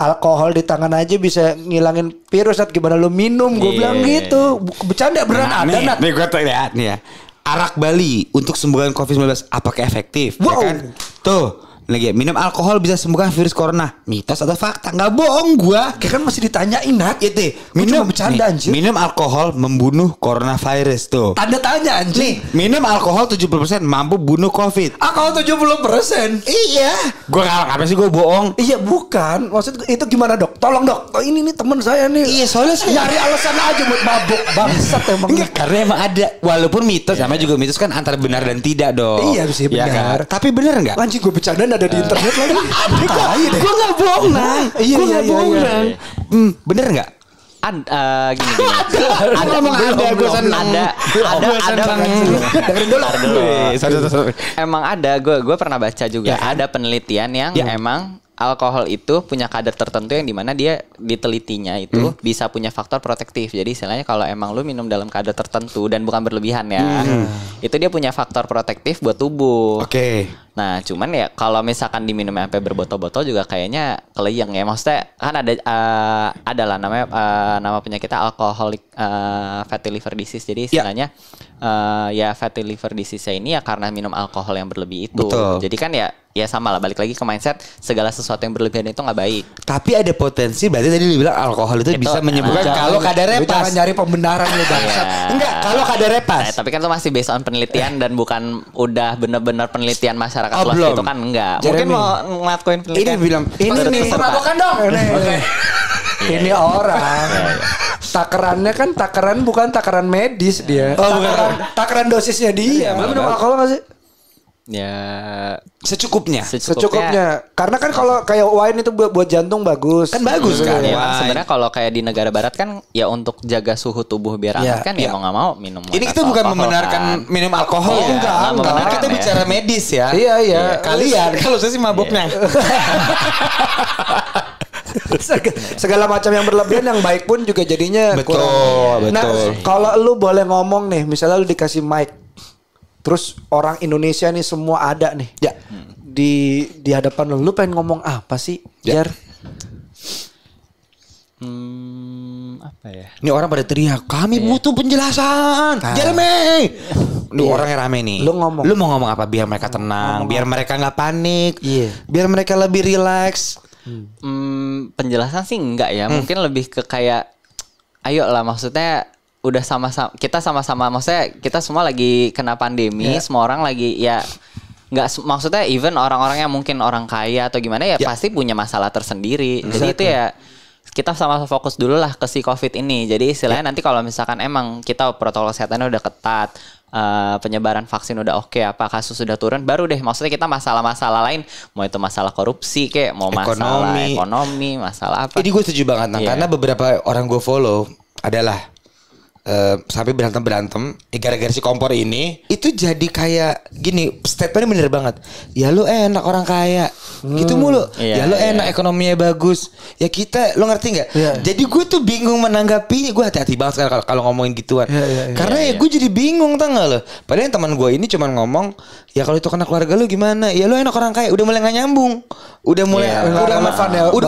alkohol di tangan aja bisa ngilangin virus. Nat, gimana lu minum? Gue bilang gitu. Bercanda beneran ada, Nat. Nih gue lihat nih ya. Arak Bali untuk sembuhan COVID-19 apakah efektif? Wow. Ya kan? Tuh. Lagi minum alkohol bisa sembuhkan virus corona. Mitos atau fakta? Nggak bohong gua. Kayak kan masih ditanyain, Nat. Itu Minum bercanda anjir. Minum alkohol membunuh coronavirus tuh. Tanda tanya anjir. Minum alkohol 70% mampu bunuh COVID. Alkohol 70%. Iya. Gua ngapain sih gua bohong? Iya bukan. Maksud itu gimana, Dok? Tolong, Dok. Oh, ini nih teman saya nih. Iya, soalnya nyari alasan aja buat mabuk. Bangsat emang. Enggak, karena emang ada. Walaupun mitos, namanya juga mitos kan antara benar dan tidak dong. Iya sih benar. Ya kan? Tapi benar enggak? Anjing gue bercanda ada di internet lagi. Gue nggak bohong, Nang. Gue nggak bohong, Nang. Bener nggak? Gini. Ada gue senang. Dengerin dulu. Emang ada. Gue pernah baca juga. Ada penelitian yang emang alkohol itu punya kadar tertentu yang dimana dia ditelitinya itu bisa punya faktor protektif. Jadi istilahnya kalau emang lu minum dalam kadar tertentu dan bukan berlebihan ya, itu dia punya faktor protektif buat tubuh. Oke. Nah cuman ya kalau misalkan diminum sampai berbotol-botol juga kayaknya keleyang ya. Maksudnya kan ada lah namanya nama penyakitnya alcoholic fatty liver disease. Jadi istilahnya ya fatty liver disease ini ya karena minum alkohol yang berlebih itu. Betul. Jadi kan ya sama lah, balik lagi ke mindset segala sesuatu yang berlebihan itu nggak baik. Tapi ada potensi, berarti tadi dibilang alkohol itu bisa menyembuhkan kalau kadarnya pas. Jangan nyari pembenaran lu bangsat. Enggak, kalau kadarnya pas. Tapi kan itu masih based on penelitian dan bukan udah bener-bener penelitian masyarakat luas itu kan enggak. Mungkin mau ngelakuin penelitian. Ini bilang ini nih bukan dong. Ini orang. Takaran bukan takaran medis dia. Takaran dosisnya dia. Lu minum alkohol enggak sih? Ya secukupnya. Karena kan kalau kayak wine itu buat jantung bagus. Kan bagus kan. Ya, sebenarnya kalau kayak di negara barat kan ya untuk jaga suhu tubuh biar aman kan ya mau nggak mau minum. Ini kita bukan membenarkan minum alkohol ya. Enggak. Kita bicara medis ya. Iya. Kalian kalau saya sih mabuknya. Segala macam yang berlebihan yang baik pun juga jadinya kurang. Nah, kalau lu boleh ngomong nih, misalnya lu dikasih mic, terus orang Indonesia nih semua ada nih, ya di hadapan lu pengen ngomong apa sih, Jar? Apa ya? Ini orang pada teriak, kami butuh penjelasan. Jeremy. Ini orangnya rame nih. Lu mau ngomong apa biar mereka tenang, biar mereka nggak panik, biar mereka lebih rileks. Penjelasan sih enggak ya, mungkin lebih ke kayak ayo lah, maksudnya udah sama-sama maksudnya kita semua lagi kena pandemi, semua orang lagi ya nggak, maksudnya even orang-orang yang mungkin orang kaya atau gimana ya pasti punya masalah tersendiri. Jadi itu ya kita sama fokus dulu lah ke si COVID ini. Jadi istilahnya nanti kalau misalkan emang kita protokol kesehatannya udah ketat, penyebaran vaksin udah oke, apa kasus sudah turun, baru deh maksudnya kita masalah-masalah lain, mau itu masalah korupsi kayak mau masalah ekonomi, masalah apa. Ini gue setuju banget karena beberapa orang gue follow adalah sampai berantem gara-gara si kompor ini itu jadi kayak gini, statementnya bener banget. Ya lu enak orang kaya gitu mulu. Ya lu enak ekonominya bagus. Ya kita, lu ngerti nggak? Jadi gue tuh bingung menanggapinya. Gue hati-hati banget sekarang kalau ngomongin gituan. Karena gue jadi bingung, tau gak lo? Padahal teman gue ini cuma ngomong, ya kalau itu kena keluarga lu gimana? Ya lu enak orang kaya. Udah mulai nggak nyambung. Udah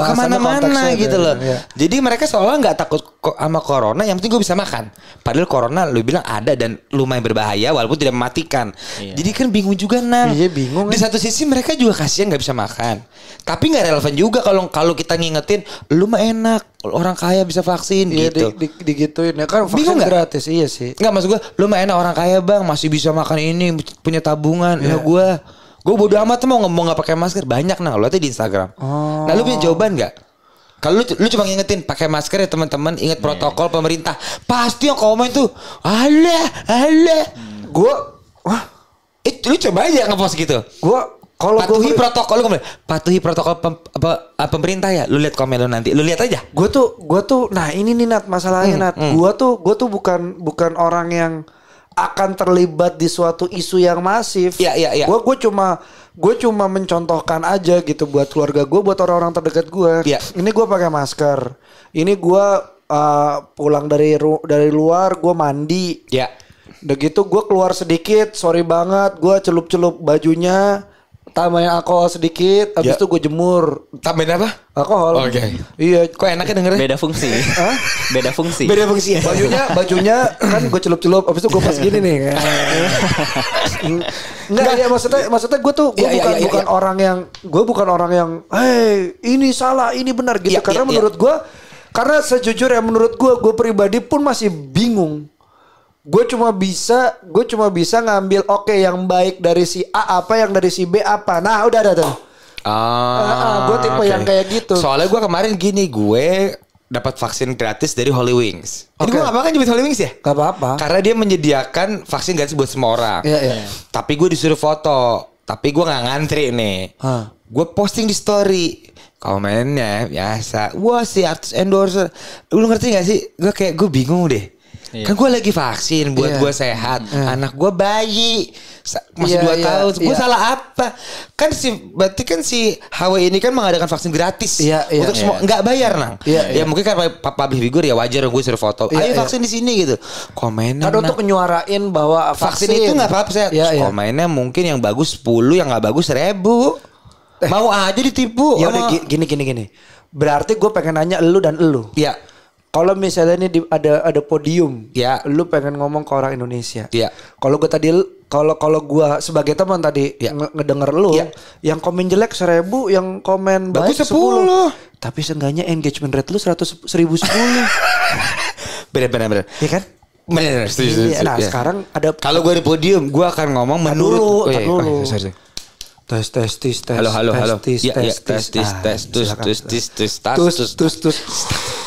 kemana-mana gitu loh. Jadi mereka seolah nggak takut sama corona. Yang penting gue bisa makan. Padahal corona lu bilang ada dan lumayan berbahaya walaupun tidak mematikan. Jadi kan bingung juga, Nang. Iya bingung. Di satu sisi mereka juga kasihan nggak bisa makan. Tapi nggak relevan juga kalau kita ngingetin lu mah enak orang kaya bisa vaksin gitu. Digituin ya kan, vaksin gratis. Iya sih. Nggak, maksud gue lu mah enak orang kaya bang masih bisa makan ini, punya tabungan. Ya gue bodo amat mau nggak pakai masker, banyak Nang lo di Instagram. Nah lu punya jawaban nggak? Kalau lu cuma ngingetin pakai masker ya teman-teman, ingat protokol pemerintah. Pasti yang komen tuh, alah. Lu coba aja ngepost gitu. Kalau patuhi protokol pemerintah ya. Lu lihat komen lu nanti. Lu lihat aja. Gue tuh nah ini nih Nat masalahnya Nat. Gue tuh bukan orang yang akan terlibat di suatu isu yang masif. Iya. Gue cuma mencontohkan aja gitu buat keluarga gue, buat orang-orang terdekat gue. Ini gue pakai masker. Ini gue pulang dari luar, gue mandi. Udah gitu gue keluar sedikit, sorry banget, gue celup-celup bajunya, tambahin alkohol sedikit, habis itu gue jemur. Tambahin apa? Alkohol. Oke. Iya. Kok enaknya dengernya? Beda fungsi. Beda fungsi. Beda fungsi ya. Bajunya kan gue celup-celup, habis itu gue pas gini nih. Enggak ya, maksudnya gue tuh bukan orang yang hey ini salah ini benar gitu, karena menurut gue, karena sejujurnya menurut gue pribadi pun masih bingung. Gue cuma bisa ngambil yang baik dari si A apa, yang dari si B apa. Nah udah ada tuh. Gue tipe yang kayak gitu. Soalnya gue kemarin gini, gue dapat vaksin gratis dari Holy Wings. Ini gue gak apa-apa nyebut Holy Wings ya? Gak apa-apa. Karena dia menyediakan vaksin gratis buat semua orang. Iya. Tapi gue disuruh foto. Tapi gue gak ngantri nih. Gue posting di story. Komennya biasa. Wah si artis endorser. Lu ngerti gak sih? Gue bingung deh. Kan gue lagi vaksin buat gue sehat. Anak gue bayi masih 2 tahun. Gue salah apa? Berarti kan si HW ini kan mengadakan vaksin gratis untuk semua, nggak bayar nang. Ya mungkin kan public figure ya, wajar gue suruh foto. Ayo vaksin di sini gitu. Komennya kan untuk nyuarain bahwa vaksin itu nggak apa-apa. Komennya mungkin yang bagus 10, yang nggak bagus 1000. Mau aja ditipu. Ya udah gini. Berarti gue pengen nanya elu dan elu. Iya. Kalau misalnya ini ada podium, lu pengen ngomong ke orang Indonesia. Kalau gue sebagai teman tadi ngedenger lu, yang komen jelek 1000, yang komen baik 10. Tapi seenggaknya engagement rate lu 1010. Bener. Iya kan? Bener. Setuju. Nah sekarang ada. Kalau gue di podium, gue akan ngomong menurut. Sorry. Tes. Halo. Tes.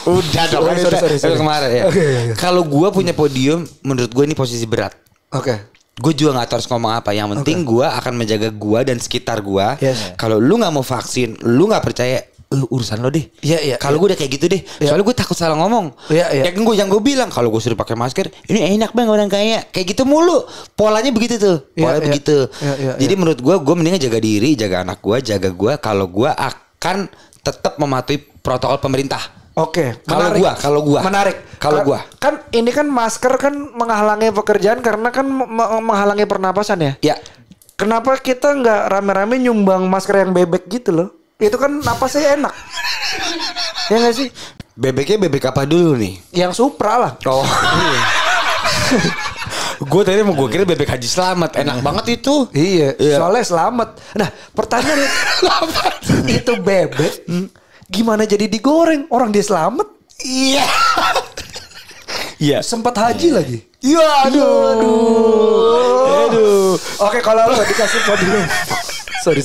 Udah dong. Sorry. Kemarin ya. Kalau gue punya podium, menurut gue ini posisi berat. Oke. Gue juga gak tahu harus ngomong apa. Yang penting gue akan menjaga gue dan sekitar gue. Kalau lu gak mau vaksin, lu gak percaya, urusan lo deh. Kalau gue udah kayak gitu deh. Soalnya gue takut salah ngomong. Yang gue bilang, kalau gue suruh pakai masker, ini enak bang orang kaya. Kayak gitu mulu. Polanya begitu tuh. Begitu. Jadi menurut gue mendingan jaga diri, jaga anak gue, jaga gue. Kalau gue akan tetap mematuhi protokol pemerintah. Oke, kalau gua menarik. Kalau gua kan ini kan masker kan menghalangi pekerjaan karena kan menghalangi pernapasan ya. Ya. Kenapa kita nggak rame-rame nyumbang masker yang bebek gitu loh? Itu kan napasnya enak. Ya nggak sih? Bebeknya bebek apa dulu nih? Yang Supra lah. Oh. Gue kira bebek Haji Slamet. Enak banget itu. Iya. Soalnya selamat. Nah pertanyaan itu bebek. Gimana jadi digoreng? Orang dia selamat. Iya. Sempat haji lagi. Iya. Aduh. Oke, kalau lu dikasih podium. Sorry.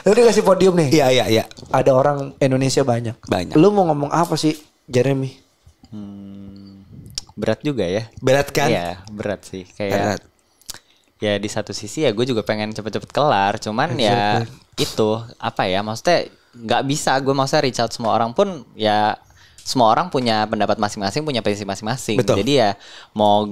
Lu dikasih podium nih. Iya. Ada orang Indonesia banyak. Lu mau ngomong apa sih, Jeremy? Berat juga ya. Berat kan? Iya, berat sih. Kayak ya di satu sisi ya gue juga pengen cepet-cepet kelar. Cuman ya itu apa ya, maksudnya nggak bisa gue maksudnya reach out semua orang pun ya, semua orang punya pendapat masing-masing, punya prinsip masing-masing. Betul. Jadi ya mau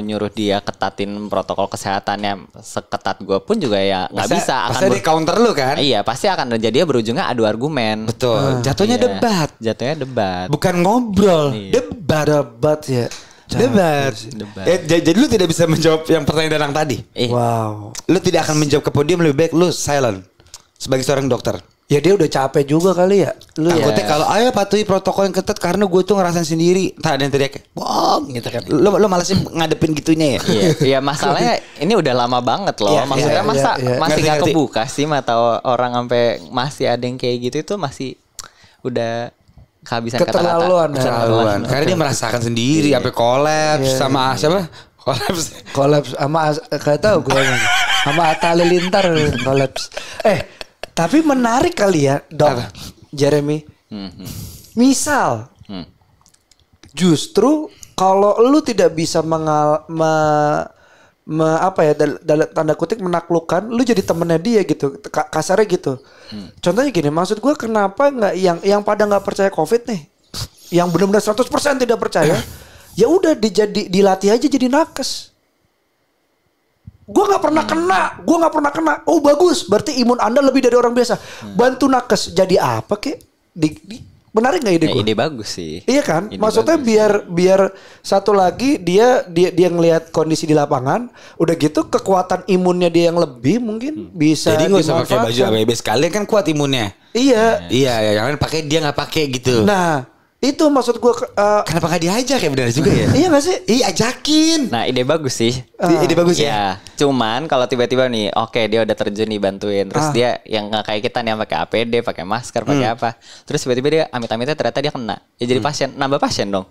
nyuruh dia ketatin protokol kesehatannya seketat gue pun juga ya nggak bisa. Pasti di counter lu kan? Iya, pasti akan jadi berujungnya adu argumen. Betul. Jatuhnya debat. Bukan ngobrol. Iya. Debat ya. Debat. Jadi lu tidak bisa menjawab yang pertanyaan Danang tadi. Wow. Lu tidak akan menjawab ke podium, lebih baik lu silent sebagai seorang dokter. Ya dia udah capek juga kali ya. Lu takutnya kalau ayo patuhi protokol yang ketat karena gue tuh ngerasain sendiri. Tak ada yang teriak, bohong gitu kan. Lo malesin ngadepin gitunya ya. Iya, masalahnya ini udah lama banget loh. Maksudnya masih nggak kebuka sih mata orang sampai masih ada yang kayak gitu, itu masih udah kehabisan keterlaluan. Karena dia merasakan sendiri sampai kolaps sama siapa? Kolaps sama kayak tahu gue sama Atta Halilintar kolaps. Tapi menarik kali ya, Dok. Jeremy. Misal justru kalau lu tidak bisa dalam tanda kutip menaklukkan, lu jadi temennya dia gitu, kasarnya gitu. Contohnya gini, maksud gue kenapa nggak yang pada nggak percaya COVID nih, yang benar-benar 100% tidak percaya, ya udah dilatih aja jadi nakes. Gue nggak pernah kena. Oh bagus, berarti imun Anda lebih dari orang biasa. Bantu nakes, jadi apa kek? Menarik nggak ide gue? Ide bagus sih. Iya kan? Ide Maksudnya bagus. biar satu lagi dia ngelihat kondisi di lapangan, udah gitu kekuatan imunnya dia yang lebih mungkin bisa Jadi nggak usah pakai baju dimanfaatkan. ABB sekalian kan kuat imunnya. Iya. Iya, yang lain pakai dia nggak pakai gitu. Nah, itu maksud gue. Kenapa nggak diajak ya benar juga ya? Iya nggak sih? Iya, ajakin. Nah, ide bagus sih. Ide bagus ya. Ya, cuman kalau tiba-tiba nih, oke dia udah terjun nih bantuin, terus dia yang nggak kayak kita nih yang pakai APD, pakai masker, pakai apa, terus tiba-tiba dia amit-amitnya ternyata dia kena, ya jadi pasien, nambah pasien dong.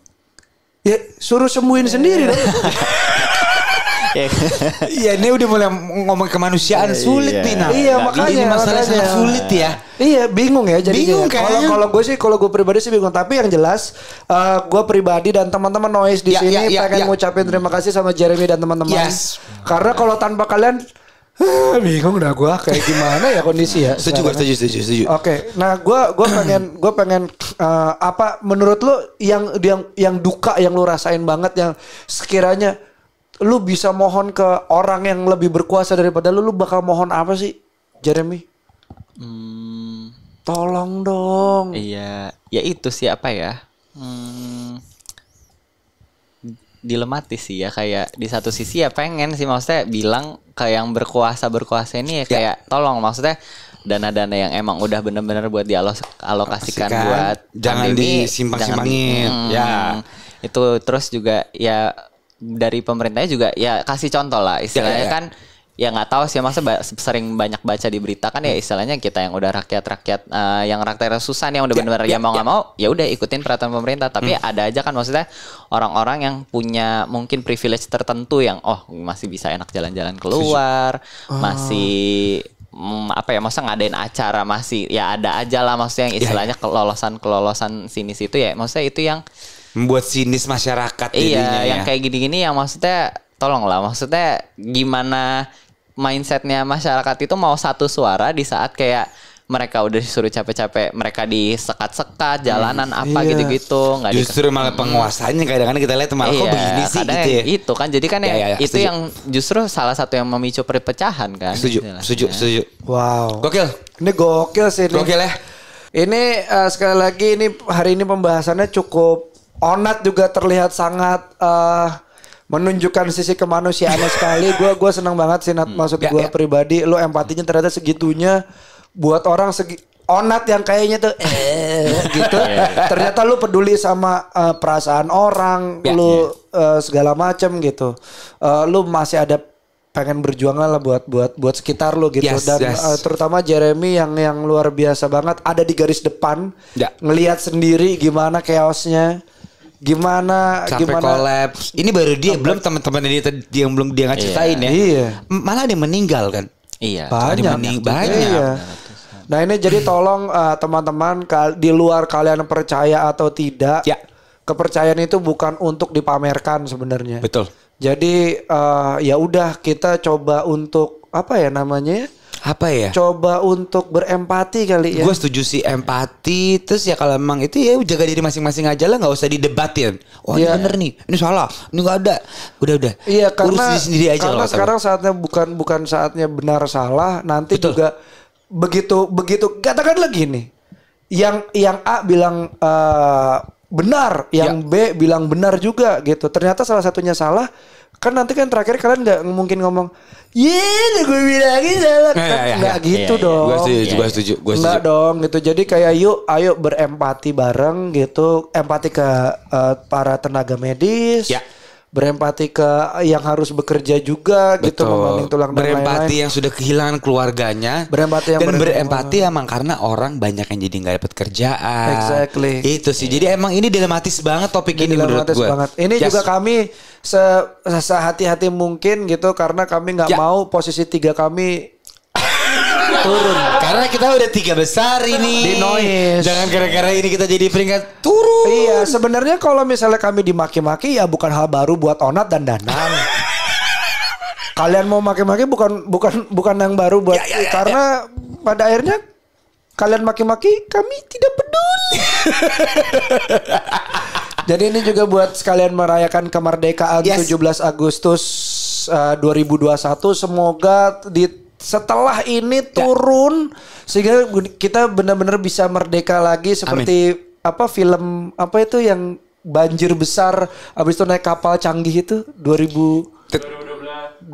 Ya suruh sembuhin sendiri dong. Iya, ini udah mulai ngomong kemanusiaan sulit nih. Nah, Iya, Nggak, makanya, ini masalah makanya. sangat sulit ya. Iya, bingung ya jadi. Bingung kayaknya. Kalau gue pribadi sih bingung, tapi yang jelas gue pribadi dan teman-teman Noise di sini pengen ngucapin terima kasih sama Jeremy dan teman-teman. Yes. Karena kalau tanpa kalian bingung dah gue kayak gimana ya kondisi ya. Setuju. Oke, nah gue pengen apa menurut lu yang duka yang lu rasain banget yang sekiranya lu bisa mohon ke orang yang lebih berkuasa daripada lu bakal mohon apa sih, Jeremy? Tolong dong. Iya, ya itu sih apa ya? Dilematis sih ya, kayak di satu sisi ya pengen sih maksudnya bilang ke yang berkuasa ini ya kayak tolong, maksudnya dana-dana yang emang udah bener-bener buat dialokasikan buat jangan pandemi, disimpang-simpangin. Ya. Itu terus juga ya dari pemerintahnya juga ya kasih contoh lah istilahnya kan. Ya nggak tahu sih, masa sering banyak baca di berita kan ya istilahnya kita yang udah rakyat yang rakyat susah nih yang udah benar-benar ya mau nggak mau ya udah ikutin peraturan pemerintah, tapi ada aja kan maksudnya orang-orang yang punya mungkin privilege tertentu yang masih bisa enak jalan-jalan keluar, masih apa ya, masa ngadain acara masih ya ada aja lah maksudnya yang istilahnya kelolosan sini situ ya, maksudnya itu yang membuat sinis masyarakat iya ya. yang kayak gini-gini yang maksudnya tolonglah, maksudnya gimana mindsetnya masyarakat itu mau satu suara di saat kayak mereka udah disuruh capek-capek, mereka disekat-sekat jalanan apa gitu-gitu, nggak justru malah penguasanya kadang-kadang kita lihat malah kok begini sih gitu ya. Itu kan jadi kan itu setuju. yang justru salah satu yang memicu perpecahan kan. Setuju. Wow. Gokil. Ini gokil sih ini. Gokil ya. Ini sekali lagi ini hari ini pembahasannya cukup Onat juga terlihat sangat menunjukkan sisi kemanusiaannya sekali. Gue senang banget sih Nat, maksud gue pribadi, lu empatinya ternyata segitunya buat orang Onat yang kayaknya tuh gitu. Ternyata lu peduli sama perasaan orang, lu segala macam gitu. Lu masih ada pengen berjuang lah buat sekitar lu gitu. Terutama Jeremy yang luar biasa banget ada di garis depan, ngelihat sendiri gimana chaosnya. Gimana kolaps. Ini baru dia, belum teman-teman dia yang belum dia ngaceritain ya. Iya. Malah ada yang meninggal kan. Iya. Banyak. Banyak. Nah ini jadi tolong teman-teman di luar kalian percaya atau tidak, kepercayaan itu bukan untuk dipamerkan sebenarnya. Betul. Jadi ya udah kita coba untuk apa ya namanya? Apa ya? Coba untuk berempati kali ya. Gue setuju sih empati. Terus ya kalau memang itu ya jaga diri masing-masing aja lah, nggak usah didebatin. Ini bener nih, ini salah, ini nggak ada. Udah. Iya karena urus diri sendiri aja. Karena sekarang saatnya bukan saatnya benar salah. Nanti juga begitu katakan lagi nih. Yang A bilang benar, yang B bilang benar juga gitu. Ternyata salah satunya salah. Kan nanti kan terakhir kalian nggak mungkin ngomong, gue bilangin salah. Nggak gitu dong. Gue setuju. Nggak dong gitu. Jadi kayak ayo berempati bareng gitu. Empati ke para tenaga medis. Berempati ke yang harus bekerja juga. Betul. Gitu, membanting tulang dan berempati lain-lain. yang sudah kehilangan keluarganya. Berempati emang karena orang banyak yang jadi nggak dapat kerjaan. Exactly. Itu sih. Jadi emang ini dilematis banget topik ini menurut gue. Ini juga kami sehati-hati mungkin gitu karena kami nggak mau posisi 3 kami turun. Karena kita udah 3 besar ini di Noise. Jangan gara-gara ini kita jadi peringkat turun. Iya, sebenarnya kalau misalnya kami dimaki-maki ya bukan hal baru buat Onat dan Danang. Kalian mau maki-maki bukan yang baru buat karena pada akhirnya kalian maki-maki kami tidak peduli. Jadi ini juga buat sekalian merayakan kemerdekaan 17 Agustus 2021. Semoga setelah ini turun sehingga kita benar-benar bisa merdeka lagi seperti film apa itu yang banjir besar abis itu naik kapal canggih itu 2012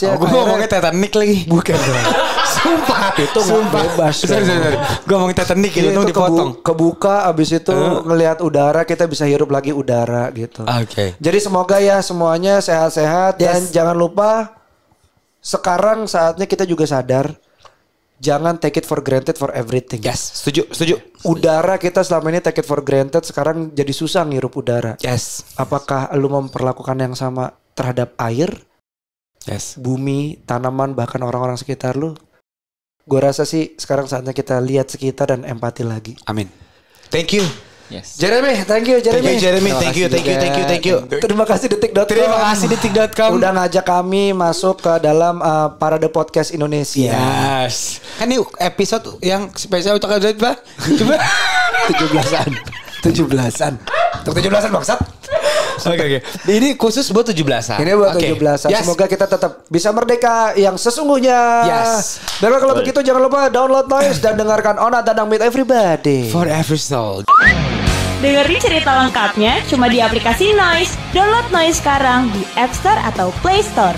ya. Gue ngomongnya Titanic lagi. Bukan. Sumpah. Itu bebas. Sorry. Gue ngomongin Titanic gitu. Itu dipotong. Kebuka abis itu ngelihat udara, kita bisa hirup lagi udara gitu. Oke. Jadi semoga ya semuanya sehat-sehat. Dan jangan lupa sekarang saatnya kita juga sadar. Jangan take it for granted for everything. Yes, setuju. Udara kita selama ini take it for granted, sekarang jadi susah ngirup udara. Yes. Apakah lu memperlakukan yang sama terhadap air, bumi, tanaman, bahkan orang-orang sekitar lu? Gue rasa sih sekarang saatnya kita lihat sekitar dan empati lagi. Amin. Thank you. Yes. Jeremy, thank you Jeremy. Thank you. Terima kasih detik.com. Udah ngajak kami masuk ke dalam Parade Podcast Indonesia. Yes. Kan ini episode yang spesial untuk apa? Coba 17-an. Untuk 17-an bangsat. Oke. Ini khusus buat 17-an. Ini buat 17-an. Yes. Semoga kita tetap bisa merdeka yang sesungguhnya. Yes. Baiklah kalau begitu jangan lupa download Noise dan dengarkan Ona Tadang Meet Everybody. For every soul. Dengerin cerita lengkapnya cuma di aplikasi Noise. Download Noise sekarang di App Store atau Play Store.